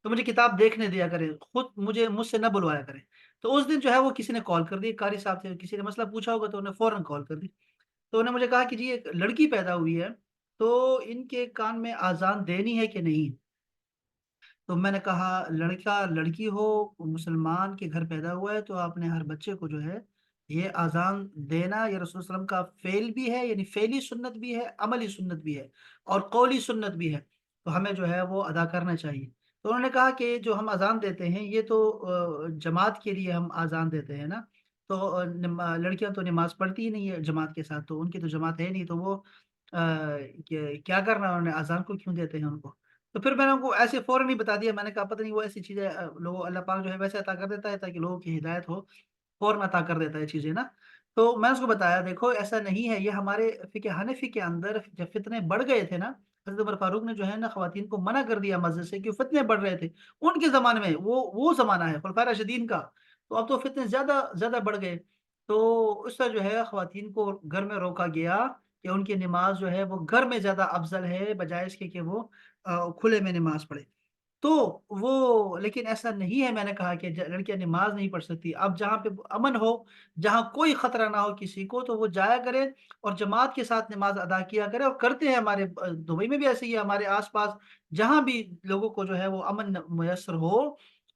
تو مجھے کتاب دیکھنے دیا کرے، خود مجھ سے نہ بلوایا کرے۔ تو اس دن جو ہے وہ کسی نے کال کر دی، قاری صاحب سے کسی نے مسئلہ پوچھا ہوگا تو انہیں فوراً کال کر دی، تو انہوں نے مجھے کہا کہ جی ایک لڑکی پیدا ہوئی ہے تو ان کے کان میں آذان دینی ہے کہ نہیں؟ تو میں نے کہا لڑکا لڑکی ہو، مسلمان کے گھر پیدا ہوا ہے تو آپ نے ہر بچے کو جو ہے یہ آذان دینا، یہ رسول صلی اللہ علیہ وسلم کا فعل بھی ہے، یعنی فعلی سنت بھی ہے، عملی سنت بھی ہے، اور قولی سنت بھی ہے، تو ہمیں جو ہے وہ ادا کرنا چاہیے۔ تو انہوں نے کہا کہ جو ہم اذان دیتے ہیں یہ تو جماعت کے لیے ہم اذان دیتے ہیں نا، تو لڑکیاں تو نماز پڑھتی ہی نہیں ہے جماعت کے ساتھ، تو ان کی تو جماعت ہے نہیں، تو وہ کیا کرنا، انہوں نے اذان کو کیوں دیتے ہیں ان کو؟ تو پھر میں نے ان کو ایسے فوراً ہی بتا دیا، میں نے کہا پتہ نہیں وہ ایسی چیزیں لوگوں اللہ پاک جو ہے ویسے عطا کر دیتا ہے تاکہ لوگوں کی ہدایت ہو، فوراً عطا کر دیتا ہے چیزیں نا۔ تو میں اس کو بتایا دیکھو ایسا نہیں ہے، یہ ہمارے فقہ حنفی کے اندر جب فتنے بڑھ گئے تھے نا، حضرت عمر فاروق نے جو ہے نا خواتین کو منع کر دیا مسجد سے، کہ فتنے بڑھ رہے تھے ان کے زمانے میں، وہ زمانہ ہے خلفائے راشدین کا، تو اب تو فتنے زیادہ زیادہ بڑھ گئے، تو اس طرح جو ہے خواتین کو گھر میں روکا گیا کہ ان کی نماز جو ہے وہ گھر میں زیادہ افضل ہے بجائے اس کے کہ وہ کھلے میں نماز پڑھے۔ تو وہ لیکن ایسا نہیں ہے، میں نے کہا کہ لڑکیاں نماز نہیں پڑھ سکتی۔ اب جہاں پہ امن ہو، جہاں کوئی خطرہ نہ ہو کسی کو، تو وہ جایا کرے اور جماعت کے ساتھ نماز ادا کیا کرے، اور کرتے ہیں ہمارے دبئی میں بھی ایسے ہی ہے، ہمارے آس پاس جہاں بھی لوگوں کو جو ہے وہ امن میسر ہو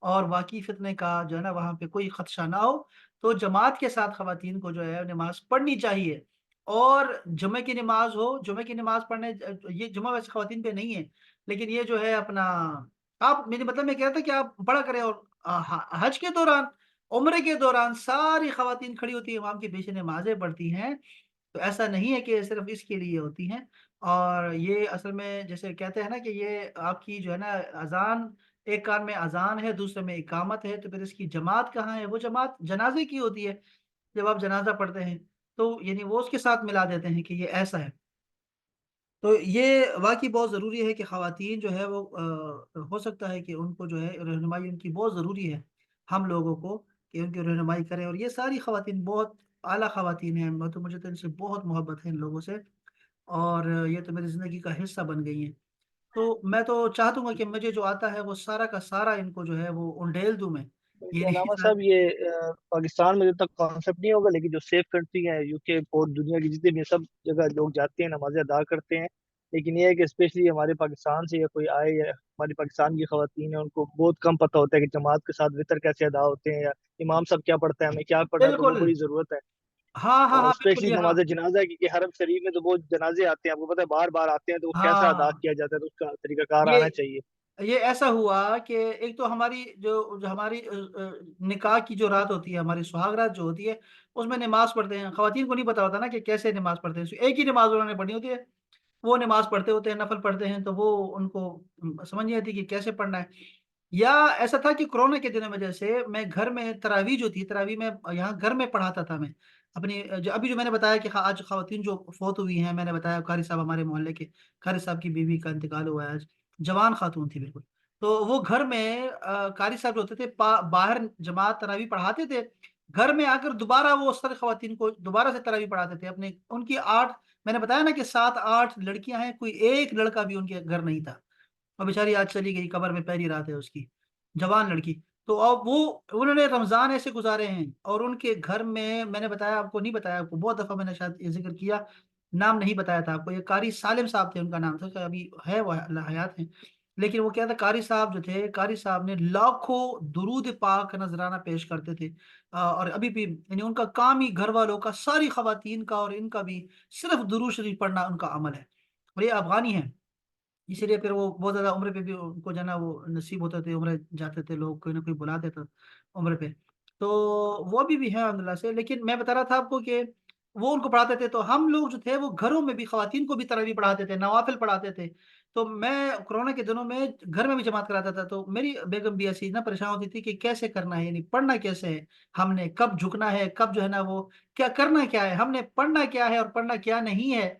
اور واقعی فتنے کا جو ہے نا وہاں پہ کوئی خدشہ نہ ہو، تو جماعت کے ساتھ خواتین کو جو ہے نماز پڑھنی چاہیے۔ اور جمعہ کی نماز ہو، جمعہ کی نماز پڑھنے، یہ جمعہ ویسے خواتین پہ نہیں ہے، لیکن یہ جو ہے اپنا آپ، میرے مطلب میں کہہ رہا تھا کہ آپ پڑھا کریں، اور حج کے دوران، عمرے کے دوران ساری خواتین کھڑی ہوتی ہیں، امام کے پیچھے نمازیں پڑھتی ہیں۔ تو ایسا نہیں ہے کہ صرف اس کے لیے ہوتی ہیں، اور یہ اصل میں جیسے کہتے ہیں نا کہ یہ آپ کی جو ہے نا اذان، ایک کان میں اذان ہے، دوسرے میں اقامت ہے، تو پھر اس کی جماعت کہاں ہے؟ وہ جماعت جنازے کی ہوتی ہے، جب آپ جنازہ پڑھتے ہیں تو یعنی وہ اس کے ساتھ ملا دیتے ہیں کہ یہ ایسا ہے۔ تو یہ واقعی بہت ضروری ہے کہ خواتین جو ہے وہ ہو سکتا ہے کہ ان کو جو ہے رہنمائی ان کی بہت ضروری ہے، ہم لوگوں کو، کہ ان کی رہنمائی کریں، اور یہ ساری خواتین بہت اعلیٰ خواتین ہیں، میں تو مجھے تو ان سے بہت محبت ہے ان لوگوں سے، اور یہ تو میری زندگی کا حصہ بن گئی ہیں۔ تو میں تو چاہتا ہوں کہ مجھے جو آتا ہے وہ سارا کا سارا ان کو جو ہے وہ انڈیل دوں میں، کہ یعنی علامہ صاحب یہ پاکستان میں جب تک کانسیپٹ نہیں ہوگا، لیکن جو سیف کنٹری ہے یو کے اور دنیا کی جتنے بھی سب جگہ لوگ جاتے ہیں نمازیں ادا کرتے ہیں، لیکن یہ ہے کہ اسپیشلی ہمارے پاکستان سے یا کوئی آئے یا ہماری پاکستان کی خواتین ہیں ان کو بہت کم پتہ ہوتا ہے کہ جماعت کے ساتھ وطر کیسے ادا ہوتے ہیں، یا امام صاحب کیا پڑھتا ہے، ہمیں کیا پڑھنا ہے، تو وہ بالکل، بڑی ضرورت ہے۔ ہاں ہاں اور ہاں بالکل، اسپیشلی یہ ہاں نماز جنازہ ہے، کیونکہ حرم شریف میں تو بہت جنازے آتے ہیں، آپ کو پتہ ہے بار بار آتے ہیں، تو وہ کیسا ادا ہاں، کیا جاتا ہے، تو اس کا طریقہ کار یہ آنا چاہیے۔ یہ ایسا ہوا کہ ایک تو ہماری جو ہماری نکاح کی جو رات ہوتی ہے، ہماری سہاگ رات جو ہوتی ہے، اس میں نماز پڑھتے ہیں، خواتین کو نہیں پتا ہوتا نا کہ کیسے نماز پڑھتے ہیں، ایک ہی نماز انہوں نے پڑھنی ہوتی ہے، وہ نماز پڑھتے ہوتے ہیں، نفل پڑھتے ہیں، تو وہ ان کو سمجھ نہیں آتی کہ کیسے پڑھنا ہے۔ یا ایسا تھا کہ کورونا کے دنوں میں جیسے میں گھر میں تراویح جو تھی، تراویح میں یہاں گھر میں پڑھاتا تھا میں اپنی، جو میں نے بتایا کہ آج خواتین جو فوت ہوئی ہیں، میں نے بتایا قاری صاحب ہمارے محلے کے، قاری صاحب کی بیوی کا انتقال ہوا ہے آج، جوان خاتون تھی بالکل، تو وہ گھر میں قاری صاحب جو ہوتے تھے باہر جماعت تراویح پڑھاتے تھے، گھر میں آ کر دوبارہ وہ سر خواتین کو دوبارہ سے تراویح پڑھاتے تھے اپنے، ان کی 8، میں نے بتایا نا کہ 7 8 لڑکیاں ہیں، کوئی ایک لڑکا بھی ان کے گھر نہیں تھا، اور بیچاری آج چلی گئی، قبر میں پہلی رات ہے اس کی، جوان لڑکی۔ تو اب وہ انہوں نے رمضان ایسے گزارے ہیں، اور ان کے گھر میں نے بتایا آپ کو، نہیں بتایا آپ کو، بہت دفعہ میں نے شاید یہ ذکر کیا، نام نہیں بتایا تھا آپ کو، یہ قاری سالم صاحب تھے، ان کا نام تھا، کہ ابھی ہے وہ اللہ حیات ہیں، لیکن وہ کیا تھا، قاری صاحب جو تھے، قاری صاحب نے لاکھوں درود پاک کا نذرانہ پیش کرتے تھے، اور ابھی بھی یعنی ان کا کام ہی گھر والوں کا، ساری خواتین کا اور ان کا بھی صرف درود شریف پڑھنا ان کا عمل ہے، اور یہ افغانی ہیں، اسی لیے پھر وہ بہت زیادہ عمرے پہ بھی ان کو جو ہے نا وہ نصیب ہوتے تھے، عمرے جاتے تھے لوگ، کوئی نہ کوئی بلاتے تھے عمرے پہ، تو وہ ابھی بھی ہیں الحمدللہ سے، لیکن میں بتا رہا تھا آپ کو کہ وہ ان کو پڑھاتے تھے، تو ہم لوگ جو تھے وہ گھروں میں بھی خواتین کو بھی تراویح پڑھاتے تھے، نوافل پڑھاتے تھے، تو میں کورونا کے دنوں میں گھر میں بھی جماعت کراتا تھا، تو میری بیگم بھی ایسی نہ پریشان ہوتی تھی کہ کیسے کرنا ہے، یعنی پڑھنا کیسے ہے، ہم نے کب جھکنا ہے، کب جو ہے نا وہ کیا کرنا، کیا ہے ہم نے پڑھنا، کیا ہے اور پڑھنا کیا نہیں ہے،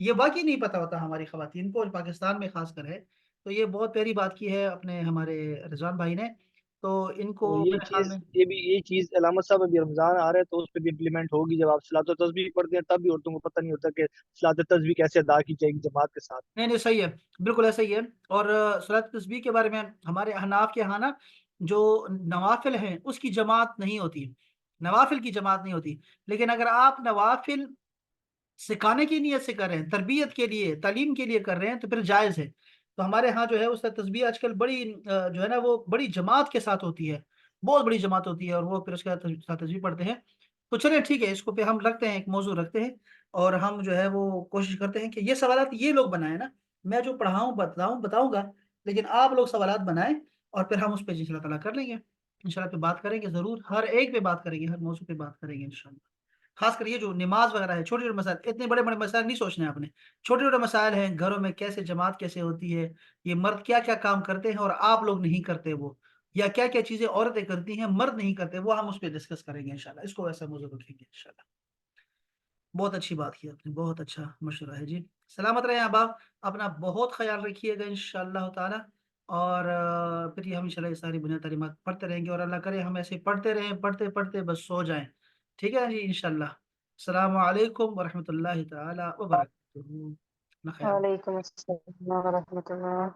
یہ باقی نہیں پتا ہوتا ہماری خواتین کو، اور پاکستان میں خاص کر ہے، تو یہ بہت پیاری بات کی ہے اپنے ہمارے رضوان بھائی نے، تو ان کو تو یہ میرے خیال چیز میں یہ چیز علامت صاحب ابھی رمضان آ رہا ہے تو اس پہ بھی امپلیمنٹ ہوگی، جب آپ صلاۃ التسبیح پڑھتے ہیں تب بھی عورتوں کو پتہ نہیں ہوتا کہ صلاۃ التسبیح کیسے ادا کی جائے گی جماعت کے ساتھ۔ نہیں نہیں صحیح ہے، بالکل ایسا ہی ہے، اور صلاۃ تسبیح کے بارے میں ہمارے احناف کے ہاں نا جو نوافل ہیں اس کی جماعت نہیں ہوتی، نوافل کی جماعت نہیں ہوتی، لیکن اگر آپ نوافل سکھانے کی نیت سے کر رہے ہیں، تربیت کے لیے، تعلیم کے لیے کر رہے ہیں، تو پھر جائز ہے، تو ہمارے ہاں جو ہے اس کا تسبیح آج کل بڑی جو ہے نا وہ بڑی جماعت کے ساتھ ہوتی ہے، بہت بڑی جماعت ہوتی ہے، اور وہ پھر اس کا ساتھ تسبیح پڑھتے ہیں، تو چلیں ٹھیک ہے، اس کو پہ ہم رکھتے ہیں، ایک موضوع رکھتے ہیں، اور ہم جو ہے وہ کوشش کرتے ہیں کہ یہ سوالات یہ لوگ بنائیں نا، میں جو پڑھاؤں بتاؤں گا، لیکن آپ لوگ سوالات بنائیں، اور پھر ہم اس پہ ان شاء اللہ تعالیٰ کر لیں گے، ان شاء اللہ پہ بات کریں گے، ضرور ہر ایک پہ بات کریں گے، ہر موضوع پہ بات کریں گے ان شاء اللہ، خاص کر یہ جو نماز وغیرہ ہے، چھوٹے چھوٹے مسائل، اتنے بڑے بڑے مسائل نہیں سوچنے ہیں آپ نے، چھوٹے چھوٹے مسائل ہیں، گھروں میں کیسے جماعت کیسے ہوتی ہے، یہ مرد کیا کیا کام کرتے ہیں اور آپ لوگ نہیں کرتے وہ، یا کیا کیا چیزیں عورتیں کرتی ہیں مرد نہیں کرتے، وہ ہم اس پہ ڈسکس کریں گے انشاءاللہ، اس کو ایسا موضوع رکھیں گے انشاءاللہ۔ بہت اچھی بات کی آپ نے، بہت اچھا مشورہ ہے جی، سلامت رہیں احباب، اپنا بہت خیال رکھیے گا انشاءاللہ تعالی، اور پھر یہ ہم انشاءاللہ یہ ساری بنیاد تعلیمات پڑھتے رہیں گے، اور اللہ کرے ہم ایسے پڑھتے رہیں، پڑھتے پڑھتے بس سو جائیں، ٹھیک ہے جی انشاءاللہ. السلام علیکم ورحمۃ اللہ تعالی وبرکاتہ. اپنا خیال. وعلیکم السلام ورحمۃ اللہ.